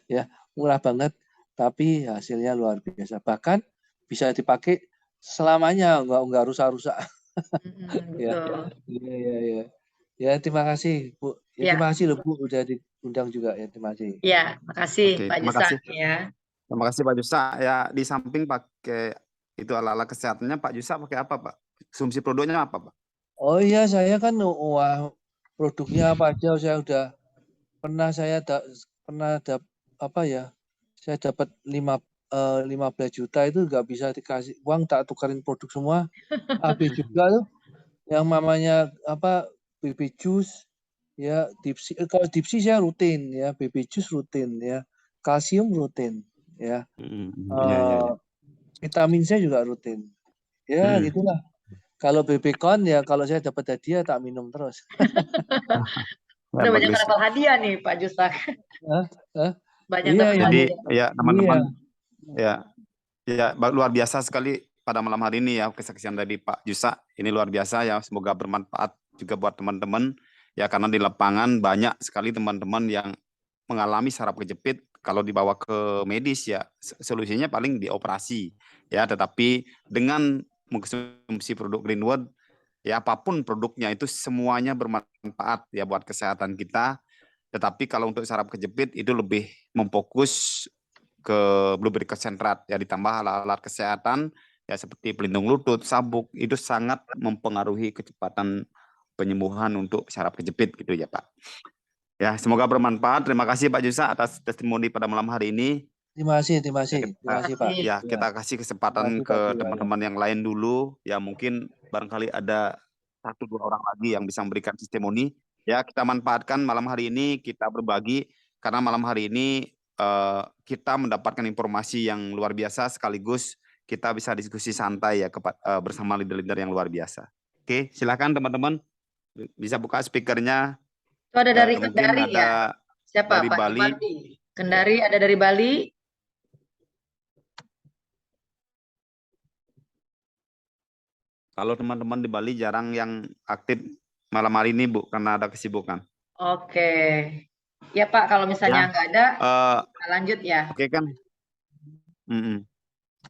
J: Ya, murah banget, tapi hasilnya luar biasa. Bahkan bisa dipakai selamanya, nggak rusak-rusak. Ya,
B: Betul.
J: iya. Ya, terima kasih, Bu. Ya,
B: Ya,
J: terima kasih loh, Bu, udah diundang juga ya, terima kasih.
B: ya, makasih
A: Oke,
B: Pak
A: terima
B: Jusa
A: kasih.
B: ya.
A: Terima kasih Pak Jusa. Ya, di samping pakai itu alat-alat kesehatannya, Pak Jusa pakai apa, Pak? Konsumsi produknya apa, Pak?
J: Oh iya, saya kan wah produknya apa aja saya udah pernah apa ya? Saya dapat 15 juta itu nggak bisa dikasih uang, tak tukarin produk semua. Habis juga tuh yang namanya apa BB Juice ya, Dipsy. Kalau Dipsy saya rutin ya, BB Juice rutin ya, kalsium rutin ya.
A: Iya.
J: Vitamin C juga rutin. Ya, gitulah. Kalau BB Con ya kalau saya dapat hadiah tak minum terus.
B: Udah banyak
A: Bagus.
B: dapat hadiah nih Pak Jusa. Banyak
J: Iya,
B: dapat
A: Jadi
B: hadiah.
A: ya teman-teman, ya luar biasa sekali pada malam hari ini ya kesaksian dari Pak Jusa. Ini luar biasa ya, semoga bermanfaat juga buat teman-teman ya, karena di lapangan banyak sekali teman-teman yang mengalami saraf kejepit. Kalau dibawa ke medis ya solusinya paling dioperasi ya, tetapi dengan mengkonsumsi produk Greenwood ya, apapun produknya itu semuanya bermanfaat ya buat kesehatan kita. Tetapi kalau untuk saraf kejepit itu lebih memfokus ke blueberry konsentrat ya, ditambah alat-alat kesehatan ya seperti pelindung lutut, sabuk, itu sangat mempengaruhi kecepatan penyembuhan untuk saraf kejepit gitu ya Pak. Ya, semoga bermanfaat. Terima kasih Pak Jusa atas testimoni pada malam hari ini.
J: Terima kasih Pak.
A: Ya, kita kasih kesempatan
J: Terima kasih,
A: ke
J: Pak Jusa,
A: teman-teman yang lain dulu. Ya, mungkin barangkali ada 1-2 orang lagi yang bisa memberikan testimoni. Ya, kita manfaatkan malam hari ini, kita berbagi, karena malam hari ini kita mendapatkan informasi yang luar biasa, sekaligus kita bisa diskusi santai ya bersama leader-leader yang luar biasa. Oke, silakan teman-teman bisa buka speakernya.
B: Itu ada dari
A: mungkin
B: Kendari
A: ada
B: ya. Siapa
A: dari
B: Pak
A: Bali.
B: Jupardi? Kendari ada dari Bali.
A: Kalau teman-teman di Bali jarang yang aktif malam hari ini, Bu, karena ada kesibukan.
B: Oke. Ya Pak, kalau misalnya nggak ada, kita lanjut ya.
A: Oke kan?